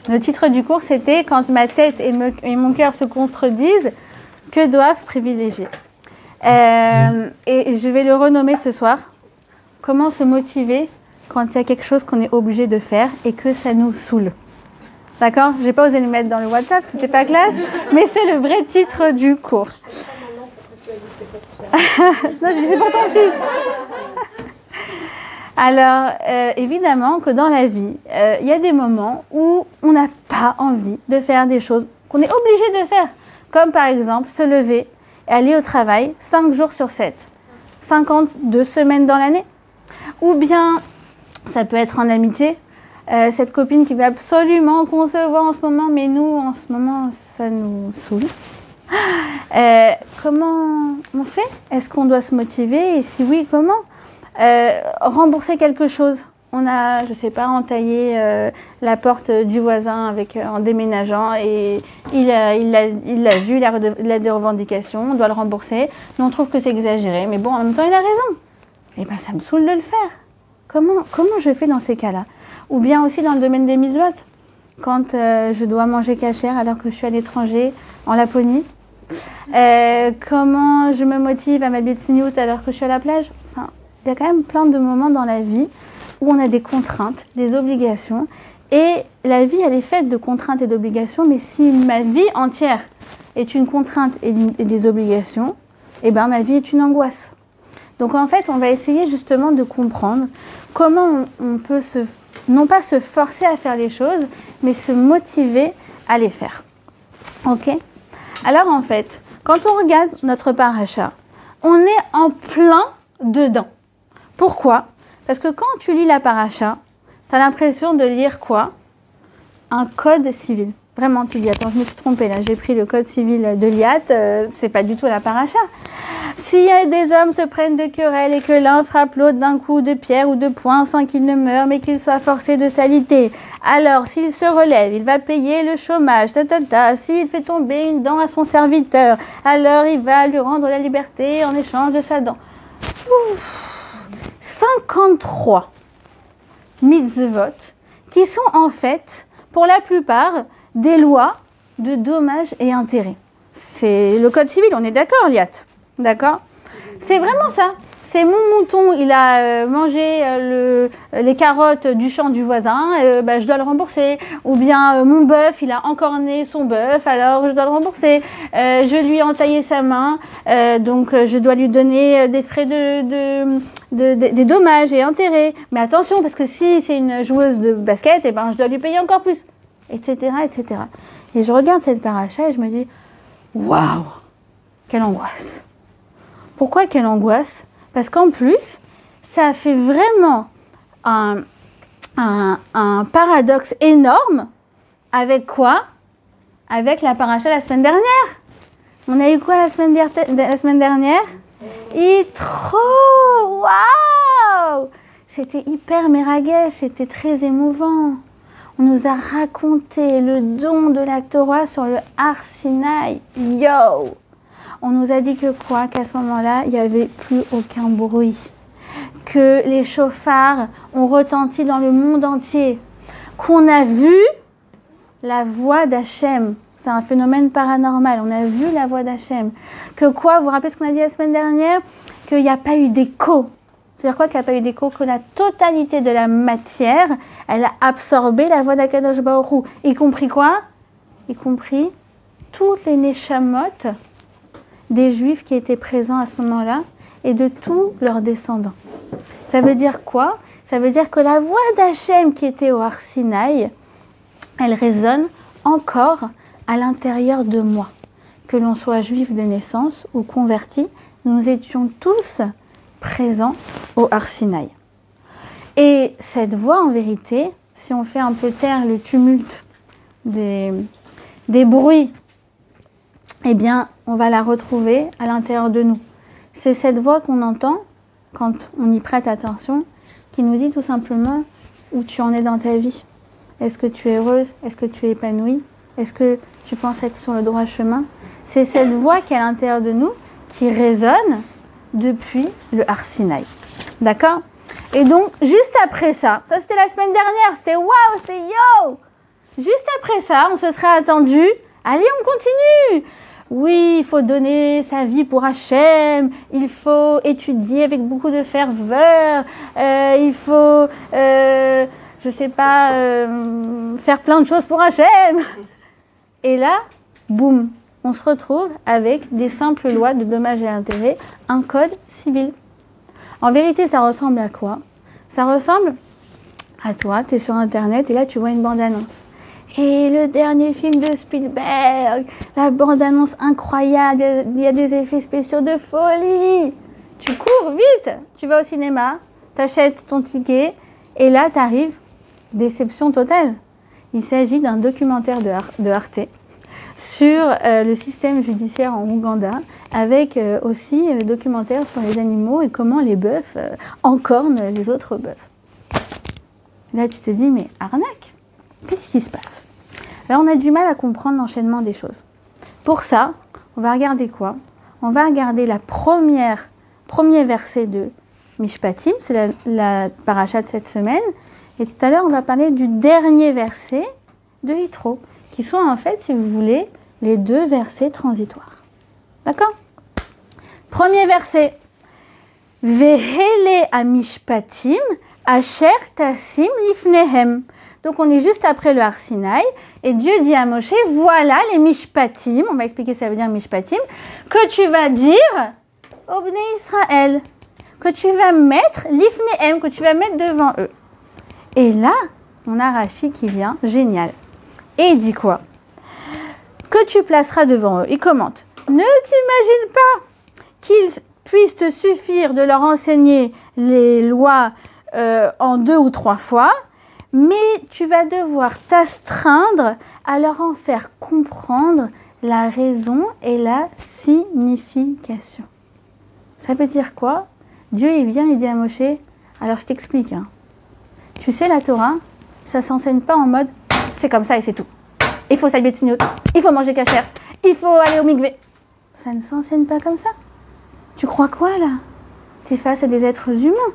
Le titre du cours, c'était « Quand ma tête et mon cœur se contredisent, que doivent privilégier ?» Et je vais le renommer ce soir. Comment se motiver quand il y a quelque chose qu'on est obligé de faire et que ça nous saoule. D'accord? J'ai pas osé le mettre dans le WhatsApp, c'était pas classe, mais c'est le vrai titre du cours. Non, je dis c'est pour ton fils. Alors, évidemment que dans la vie, il y a des moments où on n'a pas envie de faire des choses qu'on est obligé de faire. Comme par exemple, se lever et aller au travail 5 jours sur 7. 52 semaines dans l'année. Ou bien, ça peut être en amitié. Cette copine qui veut absolument qu'on se voit en ce moment, mais nous, en ce moment, ça nous saoule. Comment on fait? Est-ce qu'on doit se motiver? Et si oui, comment? Rembourser quelque chose. On a, je sais pas, entaillé la porte du voisin en déménageant et il l'a vu, il a des revendications, on doit le rembourser. Nous, on trouve que c'est exagéré, mais bon, en même temps, il a raison. Eh bien, ça me saoule de le faire. Comment je fais dans ces cas-là? Ou bien aussi dans le domaine des mitzvot, quand je dois manger cachère alors que je suis à l'étranger, en Laponie. Comment je me motive à m'habiller de tsniout alors que je suis à la plage. Enfin, il y a quand même plein de moments dans la vie où on a des contraintes, des obligations. Et la vie, elle est faite de contraintes et d'obligations, mais si ma vie entière est une contrainte et des obligations, eh ben ma vie est une angoisse. Donc en fait, on va essayer justement de comprendre comment on peut non pas se forcer à faire les choses, mais se motiver à les faire. Ok? Alors en fait, quand on regarde notre paracha, on est en plein dedans. Pourquoi? Parce que quand tu lis la paracha, tu as l'impression de lire quoi? Un code civil. Vraiment, tu dis, attends, je me suis trompée là, j'ai pris le code civil de l'IAT, c'est pas du tout la paracha. Si des hommes se prennent de querelles et que l'un frappe l'autre d'un coup de pierre ou de poing sans qu'il ne meure, mais qu'il soit forcé de s'aliter, alors s'il se relève, il va payer le chômage, S'il fait tomber une dent à son serviteur, alors il va lui rendre la liberté en échange de sa dent. 53 mitzvot qui sont en fait, pour la plupart, des lois de dommages et intérêts. C'est le code civil, on est d'accord, Liat? D'accord? C'est vraiment ça. C'est mon mouton, il a mangé les carottes du champ du voisin, je dois le rembourser. Ou bien mon bœuf, il a encorné son bœuf, alors je dois le rembourser. Je lui ai entaillé sa main, donc je dois lui donner des frais des dommages et intérêts. Mais attention, parce que si c'est une joueuse de basket, je dois lui payer encore plus. Etc., etc. Et je regarde cette paracha et je me dis, waouh, quelle angoisse. Pourquoi quelle angoisse? Parce qu'en plus, ça fait vraiment un paradoxe énorme avec quoi? Avec la paracha la semaine dernière. On a eu quoi la semaine dernière? Yitro! Waouh! C'était hyper méragèche, c'était très émouvant. On nous a raconté le don de la Torah sur le Har Sinaï. Yo! On nous a dit que quoi? Qu'à ce moment-là, il n'y avait plus aucun bruit. Que les chauffards ont retenti dans le monde entier. Qu'on a vu la voix d'Hachem. C'est un phénomène paranormal. On a vu la voix d'Hachem. Que quoi? Vous vous rappelez ce qu'on a dit la semaine dernière? Qu'il n'y a pas eu d'écho. C'est-à-dire quoi qu'il n'y a pas eu d'écho? Que la totalité de la matière, elle a absorbé la voix d'Akadosh Baruch Hu. Y compris quoi? Y compris toutes les neshamot des Juifs qui étaient présents à ce moment-là et de tous leurs descendants. Ça veut dire quoi? Ça veut dire que la voix d'Hachem qui était au Har Sinaï, elle résonne encore à l'intérieur de moi. Que l'on soit juif de naissance ou converti, nous étions tous présents au Har Sinaï. Et cette voix, en vérité, si on fait un peu taire le tumulte des bruits, eh bien, on va la retrouver à l'intérieur de nous. C'est cette voix qu'on entend, quand on y prête attention, qui nous dit tout simplement où tu en es dans ta vie. Est-ce que tu es heureuse? Est-ce que tu es épanouie? Est-ce que tu penses être sur le droit chemin? C'est cette voix qui est à l'intérieur de nous, qui résonne depuis le Har Sinaï. D'accord? Et donc, juste après ça c'était la semaine dernière, c'était waouh, c'était yo! Juste après ça, on se serait attendu, allez, on continue. Oui, il faut donner sa vie pour Hachem, il faut étudier avec beaucoup de ferveur, il faut, je sais pas, faire plein de choses pour Hachem. Et là, boum, on se retrouve avec des simples lois de dommages et intérêts, un code civil. En vérité, ça ressemble à quoi? Ça ressemble à toi, tu es sur Internet et là, tu vois une bande-annonce. Et le dernier film de Spielberg, la bande-annonce incroyable, il y a des effets spéciaux de folie. Tu cours vite, tu vas au cinéma, t'achètes ton ticket et là, tu arrives, déception totale. Il s'agit d'un documentaire de Arte sur le système judiciaire en Ouganda, avec aussi le documentaire sur les animaux et comment les bœufs encornent les autres bœufs. Là, tu te dis, mais arnaque, qu'est-ce qui se passe? Là, on a du mal à comprendre l'enchaînement des choses. Pour ça, on va regarder quoi? On va regarder premier verset de Mishpatim, c'est la paracha de cette semaine. Et tout à l'heure, on va parler du dernier verset de Yitro, qui sont en fait, si vous voulez, les deux versets transitoires. D'accord? Premier verset. Vehele amishpatim asher tasim lifnehem. Donc on est juste après le Har Sinaï et Dieu dit à Moshe, voilà les mishpatim, on va expliquer ce que ça veut dire mishpatim, que tu vas dire au Bnei Israël, que tu vas mettre lifnehem, que tu vas mettre devant eux. Et là, on a Rashi qui vient, génial. Et il dit quoi? Que tu placeras devant eux. Il commente. Ne t'imagine pas qu'il puisse te suffire de leur enseigner les lois en 2 ou 3 fois, mais tu vas devoir t'astreindre à leur en faire comprendre la raison et la signification. Ça veut dire quoi? Dieu, il vient et dit à Moshe, alors je t'explique, hein. Tu sais, la Torah, ça ne s'enseigne pas en mode c'est comme ça et c'est tout. Il faut s'habiller de signot, il faut manger cachère, il faut aller au mikvé. Ça ne s'enseigne pas comme ça. Tu crois quoi là? Tu es face à des êtres humains.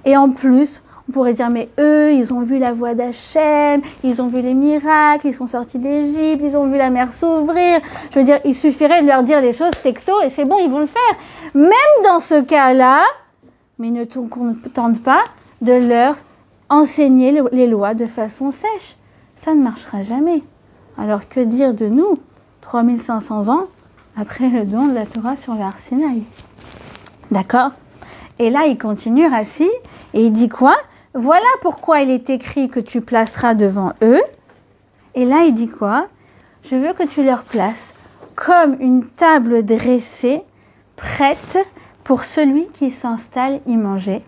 Et en plus, on pourrait dire mais eux, ils ont vu la voix d'Hachem, ils ont vu les miracles, ils sont sortis d'Égypte, ils ont vu la mer s'ouvrir. Je veux dire, il suffirait de leur dire les choses texto et c'est bon, ils vont le faire. Même dans ce cas-là, mais ne te contente pas de leur enseigner les lois de façon sèche. Ça ne marchera jamais. Alors que dire de nous, 3500 ans après le don de la Torah sur le Har Sinaï? D'accord? Et là, il continue, Rashi, et il dit quoi? Voilà pourquoi il est écrit que tu placeras devant eux. Et là, il dit quoi? Je veux que tu leur places comme une table dressée, prête pour celui qui s'installe y manger.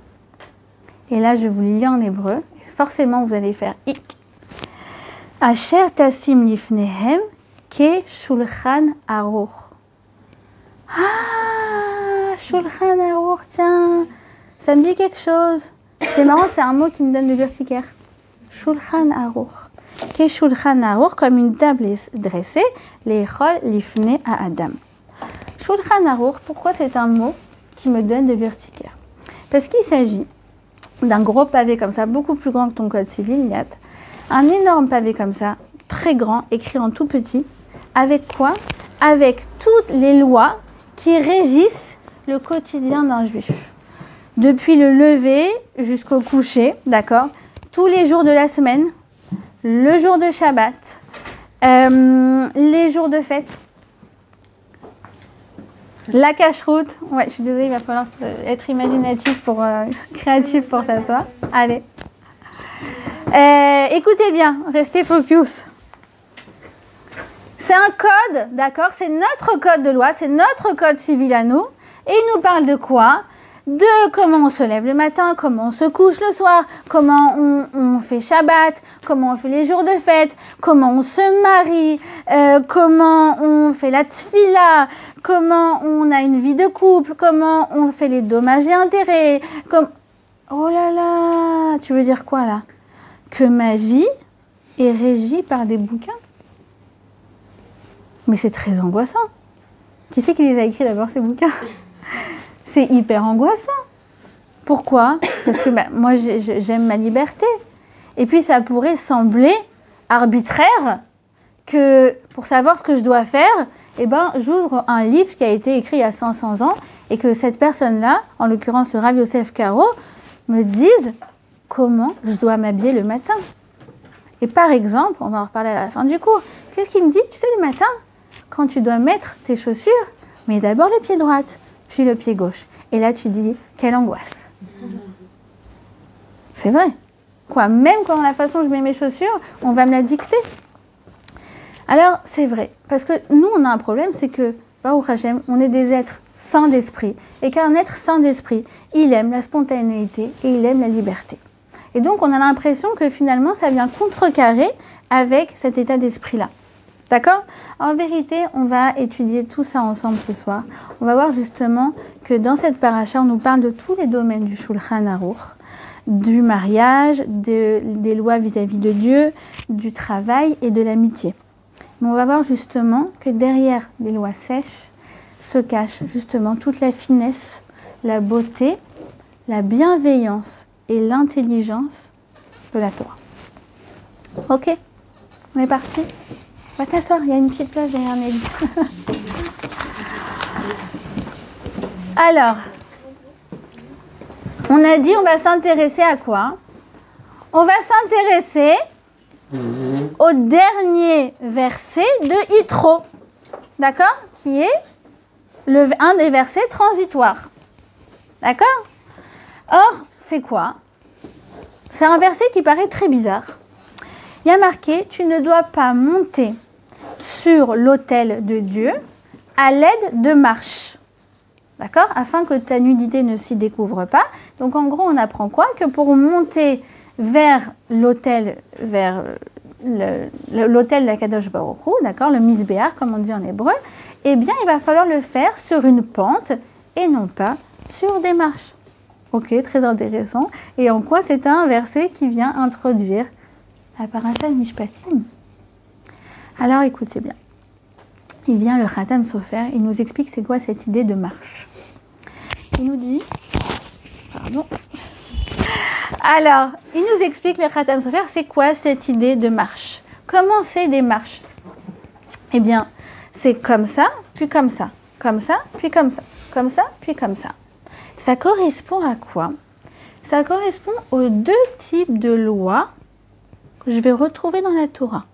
Et là, je vous le lis en hébreu. Forcément, vous allez faire ik. Asher tasim lifnehem ke shulchan aruch. Ah, shulchan aruch, tiens, ça me dit quelque chose. C'est marrant, c'est un mot qui me donne le l'urticaire. Shulchan aruch. Ke shulchan aruch, comme une table dressée, lechol lifne à Adam. Shulchan aruch, pourquoi c'est un mot qui me donne de l'urticaire? Parce qu'il s'agit d'un gros pavé comme ça, beaucoup plus grand que ton code civil, Yat. Un énorme pavé comme ça, très grand, écrit en tout petit. Avec quoi? Avec toutes les lois qui régissent le quotidien d'un juif. Depuis le lever jusqu'au coucher, d'accord? Tous les jours de la semaine, le jour de Shabbat, les jours de fête, la cache-route. Ouais, je suis désolée, il va falloir être imaginatif créatif pour s'asseoir. Allez. Écoutez bien, restez focus. C'est un code, d'accord? C'est notre code de loi, c'est notre code civil à nous. Et il nous parle de quoi? De comment on se lève le matin, comment on se couche le soir, comment on fait Shabbat, comment on fait les jours de fête, comment on se marie, comment on fait la tfila, comment on a une vie de couple, comment on fait les dommages et intérêts. Oh là là, tu veux dire quoi là? Que ma vie est régie par des bouquins? Mais c'est très angoissant. Qui c'est qui les a écrits d'abord, ces bouquins? C'est hyper angoissant. Pourquoi? Parce que moi, j'aime ma liberté. Et puis, ça pourrait sembler arbitraire que pour savoir ce que je dois faire, eh ben, j'ouvre un livre qui a été écrit il y a 500 ans et que cette personne-là, en l'occurrence le Rav Yosef Karo, me dise comment je dois m'habiller le matin. Et par exemple, on va en reparler à la fin du cours, qu'est-ce qu'il me dit? Tu sais, le matin, quand tu dois mettre tes chaussures, mets d'abord le pied droit, puis le pied gauche. Et là, tu dis, quelle angoisse. C'est vrai. Quoi, même quand la façon dont je mets mes chaussures, on va me la dicter. Alors, c'est vrai. Parce que nous, on a un problème, c'est que, Baruch Hashem, on est des êtres sains d'esprit. Et qu'un être sain d'esprit, il aime la spontanéité et il aime la liberté. Et donc, on a l'impression que finalement, ça vient contrecarrer avec cet état d'esprit-là. D'accord? En vérité, on va étudier tout ça ensemble ce soir. On va voir justement que dans cette paracha, on nous parle de tous les domaines du Shulchan Aruch, du mariage, des lois vis-à-vis de Dieu, du travail et de l'amitié. Mais on va voir justement que derrière des lois sèches se cache justement toute la finesse, la beauté, la bienveillance et l'intelligence de la Torah. Ok, on est parti. Va t'asseoir, il y a une petite place derrière Nelly. Alors, on a dit on va s'intéresser à quoi? On va s'intéresser au dernier verset de Yitro, d'accord? Qui est un des versets transitoires. D'accord? Or, c'est quoi? C'est un verset qui paraît très bizarre. Il y a marqué « Tu ne dois pas monter sur l'autel de Dieu à l'aide de marches. » D'accord? Afin que ta nudité ne s'y découvre pas. Donc, en gros, on apprend quoi? Que pour monter vers l'autel, vers l'autel d'Akadosh Baruch Hu, d'accord, le Misbéach, comme on dit en hébreu, eh bien, il va falloir le faire sur une pente et non pas sur des marches. Ok, très intéressant. Et en quoi c'est un verset qui vient introduire la paracha de Mishpatim? Alors, écoutez bien. Il vient le Khatam Sofer, il nous explique c'est quoi cette idée de marche. Il nous dit... Pardon. Alors, il nous explique le Khatam Sofer, c'est quoi cette idée de marche? Comment c'est des marches? Eh bien, c'est comme ça, puis comme ça. Comme ça, puis comme ça. Comme ça, puis comme ça. Ça correspond à quoi? Ça correspond aux deux types de lois que je vais retrouver dans la Torah.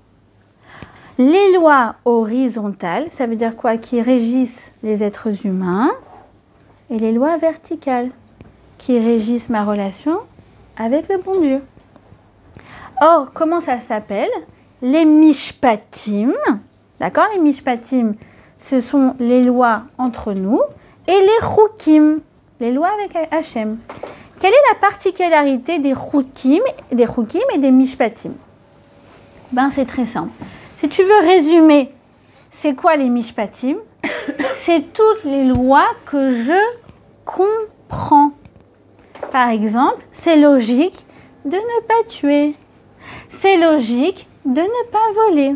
Les lois horizontales, ça veut dire quoi? Qui régissent les êtres humains, et les lois verticales, qui régissent ma relation avec le bon Dieu. Or, comment ça s'appelle? Les mishpatim. D'accord? Les mishpatim, ce sont les lois entre nous, et les chukim, les lois avec Hachem. Quelle est la particularité des chukim et des mishpatim? Ben, c'est très simple. Si tu veux résumer, c'est quoi les mishpatim? C'est toutes les lois que je comprends. Par exemple, c'est logique de ne pas tuer. C'est logique de ne pas voler.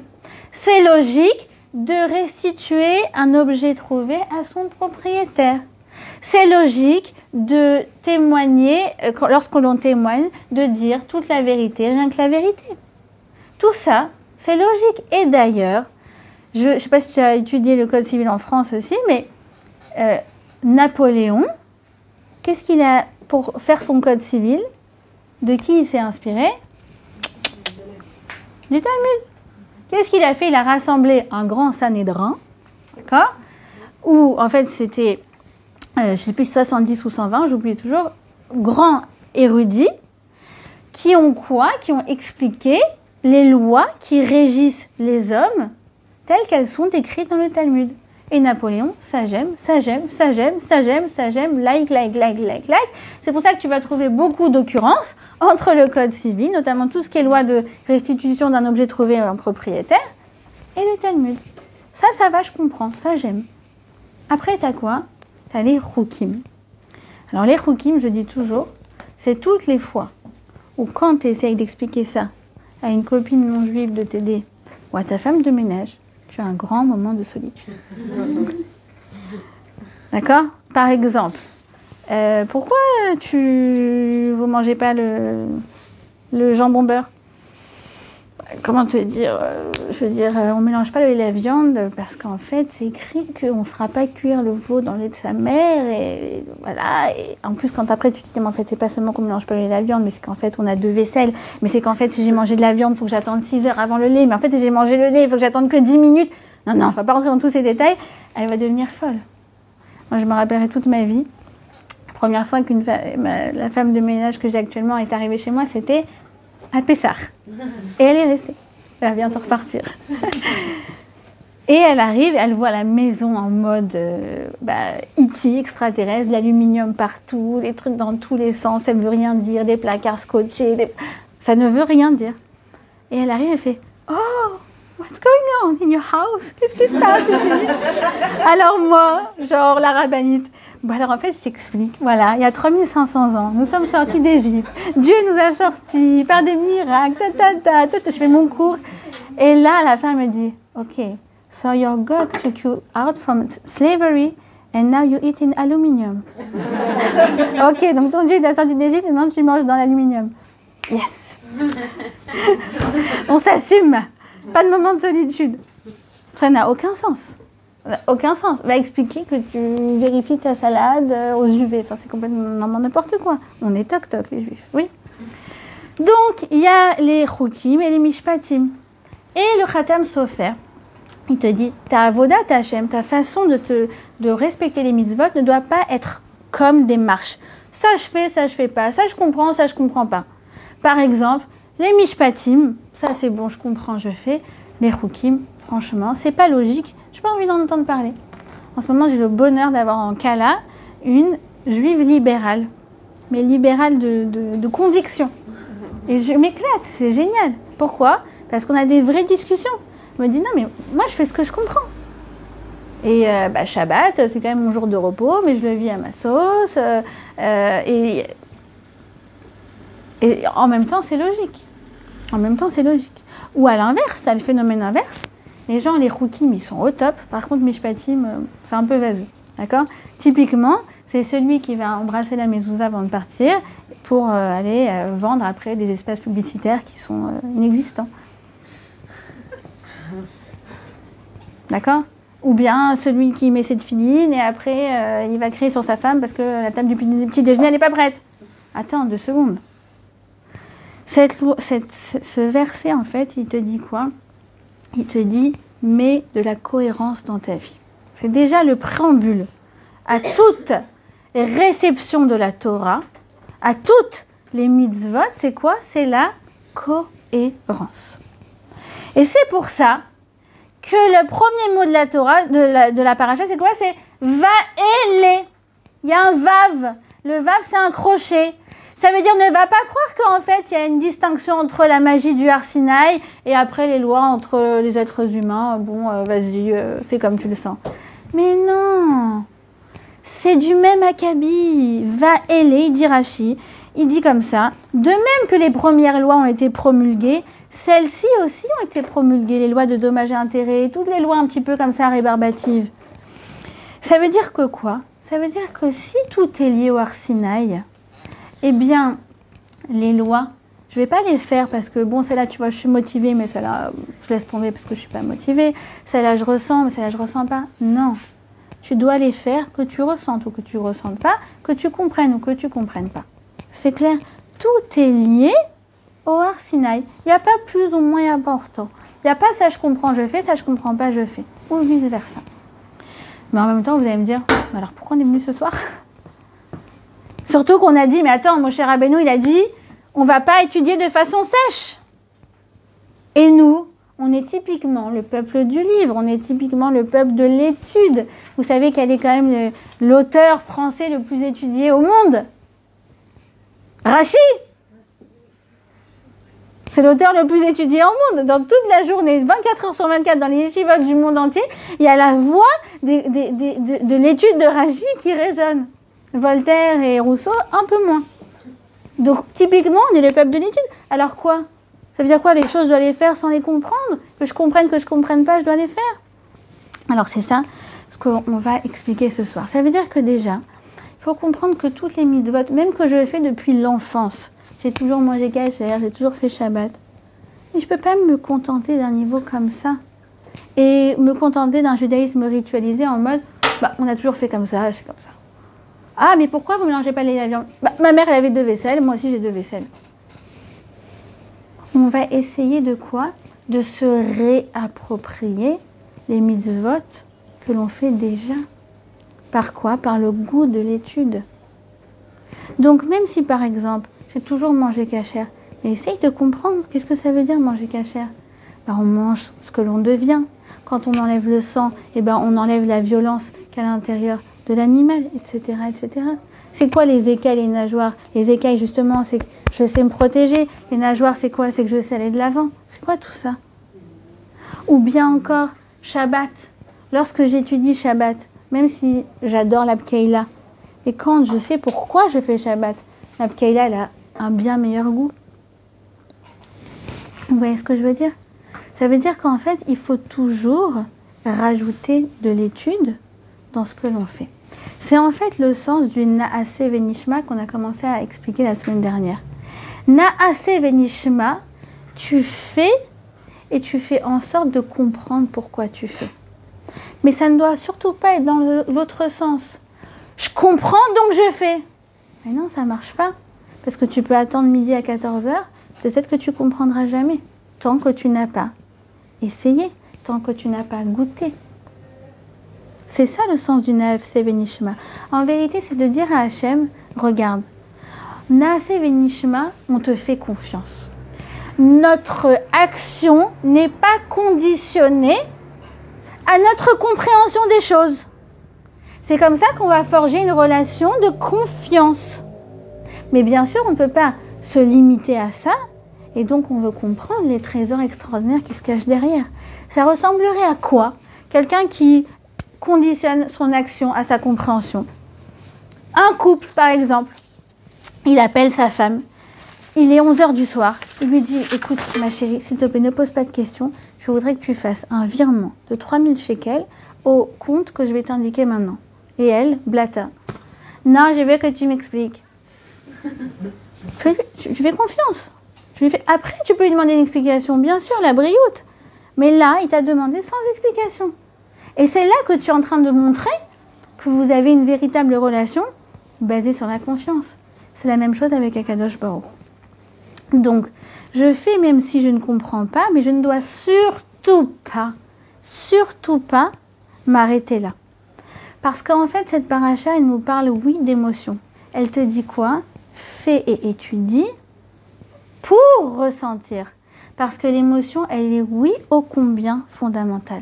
C'est logique de restituer un objet trouvé à son propriétaire. C'est logique de témoigner, lorsqu'on l'on témoigne, de dire toute la vérité, rien que la vérité. Tout ça, c'est logique. Et d'ailleurs, je ne sais pas si tu as étudié le Code civil en France aussi, mais Napoléon, qu'est-ce qu'il a pour faire son Code civil? De qui il s'est inspiré? Du Talmud. Qu'est-ce qu'il a fait? Il a rassemblé un grand Sanhédrin, d'accord? Où, en fait, c'était, je ne sais plus, 70 ou 120, j'oublie toujours, grands érudits, qui ont quoi? Qui ont expliqué les lois qui régissent les hommes telles qu'elles sont décrites dans le Talmud. Et Napoléon, ça j'aime, ça j'aime, ça j'aime, ça j'aime, ça j'aime, like. C'est pour ça que tu vas trouver beaucoup d'occurrences entre le Code civil, notamment tout ce qui est loi de restitution d'un objet trouvé à un propriétaire, et le Talmud. Ça va, je comprends, ça j'aime. Après, t'as quoi? T'as les chukim. Alors les chukim, je dis toujours, c'est toutes les fois où quand tu essayes d'expliquer ça à une copine non juive de t'aider ou à ta femme de ménage, tu as un grand moment de solitude. D'accord? Par exemple, pourquoi vous ne mangez pas le jambon beurre? comment te dire, je veux dire, on mélange pas le lait et la viande parce qu'en fait, c'est écrit qu'on ne fera pas cuire le veau dans le lait de sa mère et voilà. Et en plus, quand après tu te dis, mais en fait, c'est pas seulement qu'on mélange pas le lait et la viande, mais c'est qu'en fait, on a 2 vaisselles. Mais c'est qu'en fait, si j'ai mangé de la viande, il faut que j'attende 6 heures avant le lait. Mais en fait, si j'ai mangé le lait, il faut que j'attende que 10 minutes. Non, non, il ne faut pas rentrer dans tous ces détails. Elle va devenir folle. Moi, je me rappellerai toute ma vie. La première fois la femme de ménage que j'ai actuellement est arrivée chez moi, c'était à Pessard. Et elle est restée. Elle va bientôt repartir. Et elle arrive, elle voit la maison en mode E.T. extraterrestre, de l'aluminium partout, des trucs dans tous les sens, ça ne veut rien dire, des placards scotchés, ça ne veut rien dire. Et elle arrive, elle fait « Oh, what's going on in your house? Qu'est-ce qui se passe ici ?» Alors moi, genre la rabbinite, bon alors en fait je t'explique, voilà, il y a 3500 ans, nous sommes sortis d'Égypte, Dieu nous a sortis par des miracles, je fais mon cours. Et là la femme me dit, ok, so your God took you out from slavery and now you eat in aluminium. Ok, donc ton Dieu t'a sorti d'Égypte et maintenant tu manges dans l'aluminium. Yes. On s'assume, pas de moment de solitude. Ça n'a aucun sens. Aucun sens. Va expliquer que tu vérifies ta salade aux UV. Enfin, c'est complètement n'importe quoi. On est toc-toc, les juifs. Oui. Donc, il y a les Chukim et les Mishpatim. Et le Khatam Sofer, il te dit, ta avodat Hashem, ta façon de respecter les mitzvot ne doit pas être comme des marches. Ça je fais pas. Ça je comprends pas. Par exemple, les Mishpatim, ça c'est bon, je comprends, je fais. Les Chukim, franchement, c'est pas logique. Je n'ai pas envie d'en entendre parler. En ce moment, j'ai le bonheur d'avoir en Kala une juive libérale, mais libérale de conviction. Et je m'éclate, c'est génial. Pourquoi? Parce qu'on a des vraies discussions. Elle me dit, non, mais moi, je fais ce que je comprends. Et Shabbat, c'est quand même mon jour de repos, mais je le vis à ma sauce. Et en même temps, c'est logique. Ou à l'inverse, tu as le phénomène inverse. Les gens, les Chukim, ils sont au top. Par contre, Mishpatim, c'est un peu vaseux. D'accord? Typiquement, c'est celui qui va embrasser la mezouza avant de partir pour aller vendre après des espaces publicitaires qui sont inexistants. D'accord? Ou bien celui qui met cette filine et après, il va crier sur sa femme parce que la table du petit déjeuner n'est pas prête. Attends 2 secondes. Ce verset, en fait, il te dit quoi? Il te dit, mets de la cohérence dans ta vie. C'est déjà le préambule à toute réception de la Torah, à toutes les mitzvot, c'est quoi? C'est la cohérence. Et c'est pour ça que le premier mot de la Torah, de la paracha, c'est quoi? C'est va-et-les. Il y a un vav. Le vav, c'est un crochet. Ça veut dire ne va pas croire qu'en fait, il y a une distinction entre la magie du Har Sinaï et après les lois entre les êtres humains. Bon, vas-y, fais comme tu le sens. Mais non, c'est du même acabit. Va-et-les, il dit Rashi. Il dit comme ça. De même que les premières lois ont été promulguées, celles-ci aussi ont été promulguées. Les lois de dommages et intérêts, toutes les lois un petit peu comme ça, rébarbatives. Ça veut dire que quoi? Ça veut dire que si tout est lié au Har Sinaï, eh bien, les lois, je ne vais pas les faire parce que, bon, celle-là, tu vois, je suis motivée, mais celle-là, je laisse tomber parce que je ne suis pas motivée. Celle-là, je ressens, mais celle-là, je ne ressens pas. Non. Tu dois les faire que tu ressentes ou que tu ne ressentes pas, que tu comprennes ou que tu ne comprennes pas. C'est clair? Tout est lié au Har Sinaï. Il n'y a pas plus ou moins important. Il n'y a pas ça, je comprends, je fais, ça, je ne comprends pas, je fais. Ou vice-versa. Mais en même temps, vous allez me dire, alors pourquoi on est venu ce soir? Surtout qu'on a dit, mais attends, mon cher Rabbeinu, il a dit, on ne va pas étudier de façon sèche. Et nous, on est typiquement le peuple du livre, on est typiquement le peuple de l'étude. Vous savez quel est quand même l'auteur français le plus étudié au monde? Rashi. C'est l'auteur le plus étudié au monde. Dans toute la journée, 24 heures sur 24, dans les yeshivot du monde entier, il y a la voix de l'étude de Rashi qui résonne. Voltaire et Rousseau, un peu moins. Donc, typiquement, on est le peuple de l'étude. Alors quoi? Ça veut dire quoi? Les choses, je dois les faire sans les comprendre? Que je comprenne pas, je dois les faire? Alors, c'est ça ce qu'on va expliquer ce soir. Ça veut dire que déjà, il faut comprendre que toutes les mitzvot, même que je le fais depuis l'enfance, j'ai toujours mangé kasher, j'ai toujours fait Shabbat, Mais je ne peux pas me contenter d'un niveau comme ça. Et me contenter d'un judaïsme ritualisé en mode, bah, on a toujours fait comme ça, c'est comme ça. Ah, mais pourquoi vous ne mélangez pas les la viande? Bah, ma mère, elle avait 2 vaisselles, moi aussi j'ai 2 vaisselles. On va essayer de quoi? De se réapproprier les mitzvot que l'on fait déjà. Par quoi? Par le goût de l'étude. Donc même si par exemple, j'ai toujours mangé cachère, mais essaye de comprendre qu'est-ce que ça veut dire manger cachère. Ben, on mange ce que l'on devient. Quand on enlève le sang, eh ben, on enlève la violence qu'il y a à l'intérieur de l'animal, etc., etc. C'est quoi les écailles, les nageoires? Les écailles, justement, c'est que je sais me protéger. Les nageoires, c'est quoi? C'est que je sais aller de l'avant. C'est quoi tout ça? Ou bien encore, Shabbat. Lorsque j'étudie Shabbat, même si j'adore l'Abkeïla, et quand je sais pourquoi je fais Shabbat, l'Abkeïla, elle a un bien meilleur goût. Vous voyez ce que je veux dire? Ça veut dire qu'en fait, il faut toujours rajouter de l'étude dans ce que l'on fait. C'est en fait le sens du Naase Venishma qu'on a commencé à expliquer la semaine dernière. Naase Venishma, tu fais et tu fais en sorte de comprendre pourquoi tu fais. Mais ça ne doit surtout pas être dans l'autre sens. Je comprends donc je fais. Mais non, ça ne marche pas. Parce que tu peux attendre midi à 14h, peut-être que tu ne comprendras jamais. Tant que tu n'as pas essayé, tant que tu n'as pas goûté. C'est ça le sens du Naase Venishma. En vérité, c'est de dire à Hachem, regarde, Naase Venishma, on te fait confiance. Notre action n'est pas conditionnée à notre compréhension des choses. C'est comme ça qu'on va forger une relation de confiance. Mais bien sûr, on ne peut pas se limiter à ça, et donc on veut comprendre les trésors extraordinaires qui se cachent derrière. Ça ressemblerait à quoi? Quelqu'un qui conditionne son action à sa compréhension. Un couple, par exemple, il appelle sa femme, il est 11h du soir, il lui dit, écoute ma chérie, s'il te plaît, ne pose pas de questions, je voudrais que tu fasses un virement de 3000 shekels au compte que je vais t'indiquer maintenant. Et elle, blata. Non, je veux que tu m'expliques. Tu fais confiance. Après, tu peux lui demander une explication, bien sûr, la brioute. Mais là, il t'a demandé sans explication. Et c'est là que tu es en train de montrer que vous avez une véritable relation basée sur la confiance. C'est la même chose avec Akadosh Baruch. Donc, je fais même si je ne comprends pas, mais je ne dois surtout pas m'arrêter là. Parce qu'en fait, cette paracha, elle nous parle, oui, d'émotion. Elle te dit quoi? Fais et étudie pour ressentir. Parce que l'émotion, elle est, oui, ô combien fondamentale.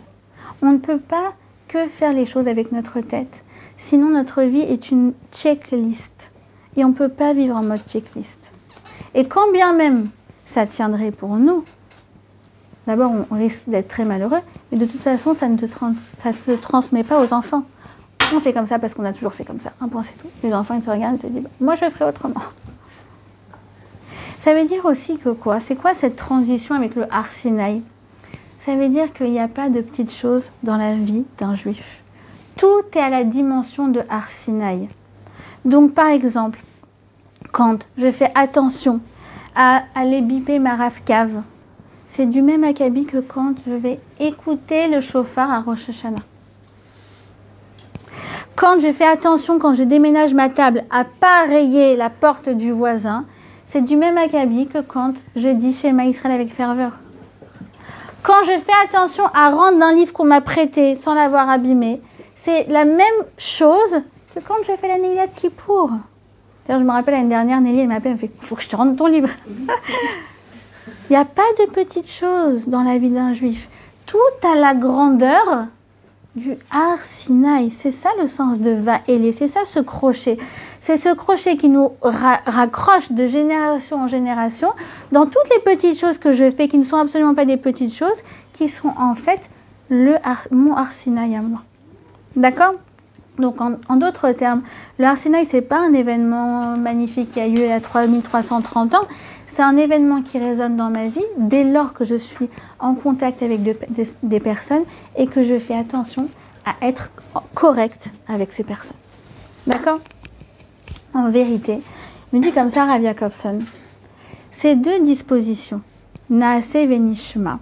On ne peut pas que faire les choses avec notre tête. Sinon, notre vie est une checklist. Et on ne peut pas vivre en mode checklist. Et quand bien même ça tiendrait pour nous, d'abord, on risque d'être très malheureux, mais de toute façon, ça ne se transmet pas aux enfants. On fait comme ça parce qu'on a toujours fait comme ça. Un point, c'est tout. Les enfants, ils te regardent et te disent bah, « moi, je ferai autrement ». Ça veut dire aussi que quoi? C'est quoi cette transition avec le Har Sinaï? Ça veut dire qu'il n'y a pas de petites choses dans la vie d'un juif. Tout est à la dimension de Har Sinaï. Donc, par exemple, quand je fais attention à aller biper ma Rav Kav, c'est du même acabit que quand je vais écouter le chauffard à Rosh Hashanah. Quand je fais attention, quand je déménage ma table, à pas rayer la porte du voisin, c'est du même acabit que quand je dis Shema Israël avec ferveur. Quand je fais attention à rendre un livre qu'on m'a prêté sans l'avoir abîmé, c'est la même chose que quand je fais la Néliat Kippour. D'ailleurs, je me rappelle l'année dernière, Nelly, elle m'appelle, elle me fait « il faut que je te rende ton livre ». Il n'y a pas de petites choses dans la vie d'un juif. Tout a la grandeur du Har Sinaï. C'est ça le sens de Vaélé, c'est ça ce crochet. C'est ce crochet qui nous raccroche de génération en génération dans toutes les petites choses que je fais, qui ne sont absolument pas des petites choses, qui sont en fait mon Har Sinaï à moi. D'accord ? Donc, en d'autres termes, le Har Sinaï, ce n'est pas un événement magnifique qui a lieu il y a 3330 ans. C'est un événement qui résonne dans ma vie dès lors que je suis en contact avec des personnes et que je fais attention à être correcte avec ces personnes. D'accord? En vérité, me dit comme ça Rav Jacobson, ces deux dispositions, Naase Venishma.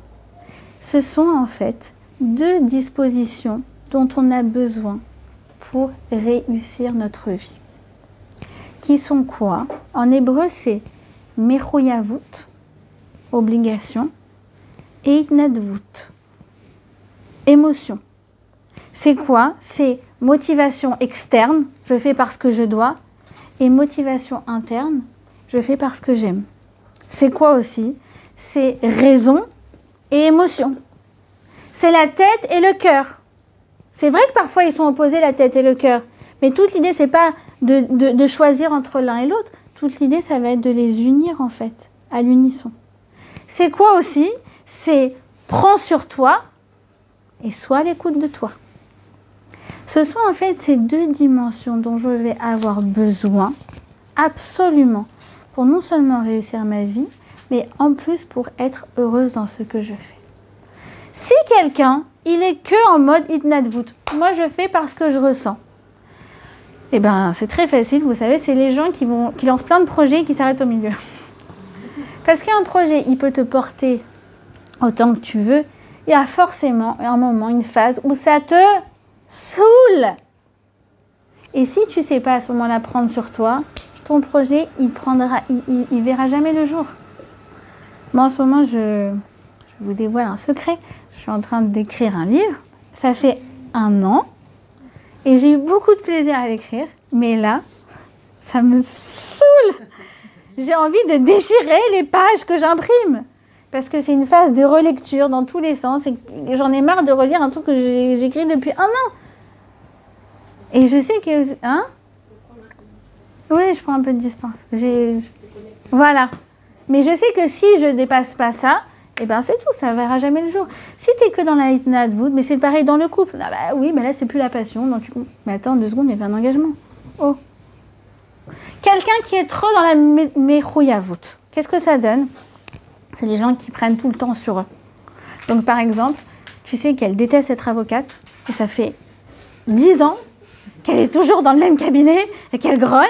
Ce sont en fait deux dispositions dont on a besoin pour réussir notre vie. Qui sont quoi? En hébreu, c'est Mechuyavut, obligation, et Itnadvut, émotion. C'est quoi? C'est motivation externe, je fais parce que je dois, et motivation interne, je fais parce que j'aime. C'est quoi aussi? C'est raison et émotion. C'est la tête et le cœur. C'est vrai que parfois ils sont opposés, la tête et le cœur, mais toute l'idée, c'est pas de choisir entre l'un et l'autre. Toute l'idée, ça va être de les unir en fait, à l'unisson. C'est quoi aussi? C'est prends sur toi et sois à l'écoute de toi. Ce sont en fait ces deux dimensions dont je vais avoir besoin absolument pour non seulement réussir ma vie, mais en plus pour être heureuse dans ce que je fais. Si quelqu'un, il est que en mode itnadvut, moi je fais parce que je ressens, eh bien c'est très facile, vous savez, c'est les gens qui lancent plein de projets et qui s'arrêtent au milieu. Parce qu'un projet, il peut te porter autant que tu veux, il y a forcément un moment, une phase où ça te saoule. Et si tu ne sais pas à ce moment-là prendre sur toi, ton projet, il verra jamais le jour. Moi, en ce moment, je vous dévoile un secret. Je suis en train d'écrire un livre. Ça fait 1 an. Et j'ai eu beaucoup de plaisir à l'écrire. Mais là, ça me saoule. J'ai envie de déchirer les pages que j'imprime. Parce que c'est une phase de relecture dans tous les sens. Et j'en ai marre de relire un truc que j'ai écrit depuis 1 an. Et je sais que... Hein? Oui, je prends un peu de distance. Voilà. Mais je sais que si je ne dépasse pas ça, eh ben c'est tout, ça ne verra jamais le jour. Si tu n'es que dans la itnadvut, mais c'est pareil dans le couple. Ah bah oui, mais là, c'est plus la passion. Donc mais attends, 2 secondes, il y avait un engagement. Oh. Quelqu'un qui est trop dans la mechuyavut, qu'est-ce que ça donne? C'est les gens qui prennent tout le temps sur eux. Donc par exemple, tu sais qu'elle déteste être avocate, et ça fait 10 ans qu'elle est toujours dans le même cabinet, et qu'elle grogne,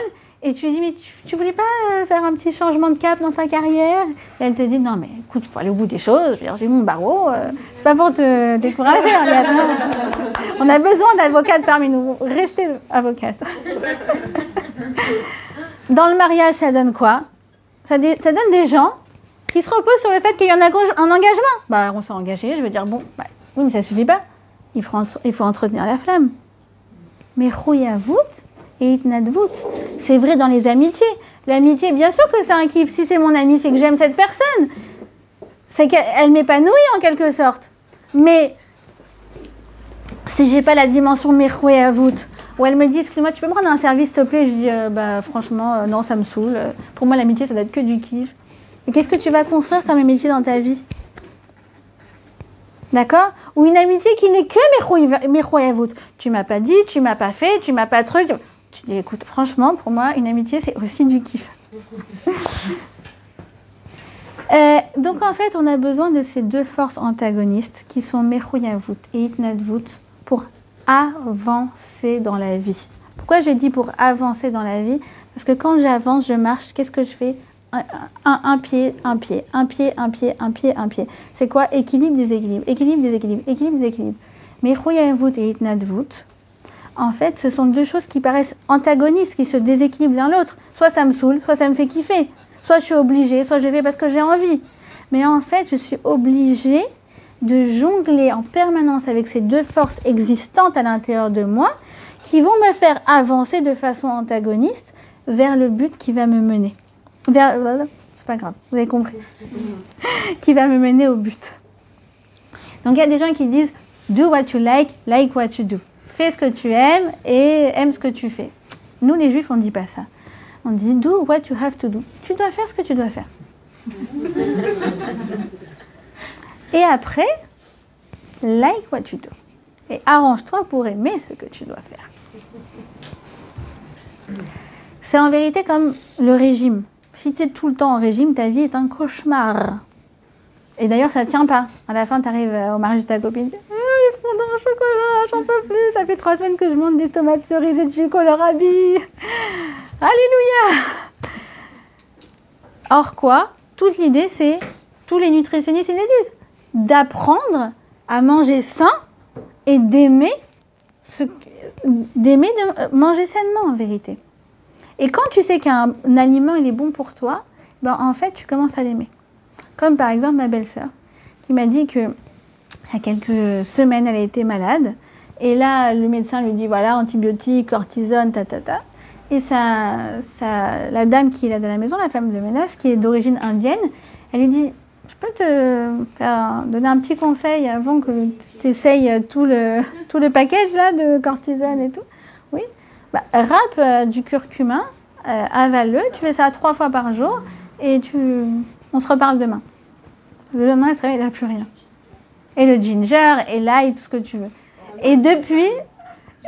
et tu lui dis, mais tu voulais pas faire un petit changement de cap dans ta carrière? Et elle te dit, non mais écoute, il faut aller au bout des choses, je veux dire, j'ai mon barreau, c'est pas pour te décourager, on a besoin d'avocates parmi nous, restez avocate. Dans le mariage, ça donne quoi? Ça donne des gens qui se reposent sur le fait qu'il y en a un engagement. Bah, on s'est engagé, je veux dire, bon, bah, oui, mais ça suffit pas, il faut entretenir la flamme. Mais Mechuyavut et itnadvut, c'est vrai dans les amitiés. L'amitié, bien sûr que c'est un kiff. Si c'est mon amie, c'est que j'aime cette personne. C'est qu'elle m'épanouit en quelque sorte. Mais si j'ai pas la dimension Mechuyavut, où elle me dit, excuse-moi, tu peux me rendre un service, s'il te plaît? Je dis, bah franchement, non, ça me saoule. Pour moi, l'amitié, ça doit être que du kiff. Et qu'est-ce que tu vas construire comme amitié dans ta vie? D'accord? Ou une amitié qui n'est que Mechuyavut. Tu m'as pas dit, tu m'as pas fait, tu m'as pas truc. Tu dis, écoute, franchement, pour moi, une amitié, c'est aussi du kiff. Donc, en fait, on a besoin de ces deux forces antagonistes qui sont Mechuyavut et itnadvut pour avancer dans la vie. Pourquoi je dis pour avancer dans la vie? Parce que quand j'avance, je marche, qu'est-ce que je fais? Un pied, un pied, un pied, un pied, un pied, un pied. C'est quoi? Équilibre, déséquilibre, équilibre, déséquilibre, équilibre, déséquilibre. Mechuyavut et itnadvut, en fait, ce sont deux choses qui paraissent antagonistes, qui se déséquilibrent l'un l'autre. Soit ça me saoule, soit ça me fait kiffer. Soit je suis obligée, soit je le fais parce que j'ai envie. Mais en fait, je suis obligée de jongler en permanence avec ces deux forces existantes à l'intérieur de moi qui vont me faire avancer de façon antagoniste vers le but qui va me mener. C'est pas grave, vous avez compris. Qui va me mener au but. Donc il y a des gens qui disent do what you like what you do. Fais ce que tu aimes et aime ce que tu fais. Nous les juifs on ne dit pas ça. On dit do what you have to do. Tu dois faire ce que tu dois faire. Et après, like what you do. Et arrange-toi pour aimer ce que tu dois faire. C'est en vérité comme le régime. Si tu es tout le temps en régime, ta vie est un cauchemar. Et d'ailleurs, ça ne tient pas. À la fin, tu arrives au mariage de ta copine. Les fondants au chocolat, j'en peux plus. Ça fait 3 semaines que je mange des tomates cerises et du kohlrabi. Alléluia. Or quoi? Toute l'idée, c'est tous les nutritionnistes ils le disent, d'apprendre à manger sain et d'aimer de manger sainement en vérité. Et quand tu sais qu'un aliment il est bon pour toi, ben, en fait tu commences à l'aimer. Comme par exemple ma belle-sœur qui m'a dit que il y a quelques semaines elle a été malade et là le médecin lui dit voilà antibiotiques, cortisone, et la dame qui est là de la maison, la femme de ménage qui est d'origine indienne, elle lui dit je peux te donner un petit conseil avant que tu essayes tout le package là de cortisone et tout. Oui. Bah, râpe du curcuma, avale-le, tu fais ça 3 fois par jour et on se reparle demain. Le lendemain, elle se réveille, elle n'a plus rien. Et le ginger, et l'ail, tout ce que tu veux. Et depuis,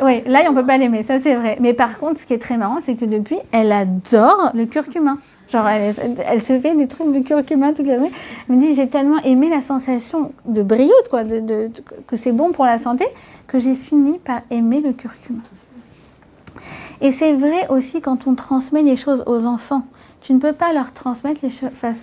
oui, l'ail, on ne peut pas l'aimer, ça c'est vrai. Mais par contre, ce qui est très marrant, c'est que depuis, elle adore le curcuma. Genre, elle se fait des trucs de curcuma toute la journée. Elle me dit, j'ai tellement aimé la sensation de brioute, quoi, que c'est bon pour la santé, que j'ai fini par aimer le curcuma. Et c'est vrai aussi quand on transmet les choses aux enfants. Tu ne peux pas leur transmettre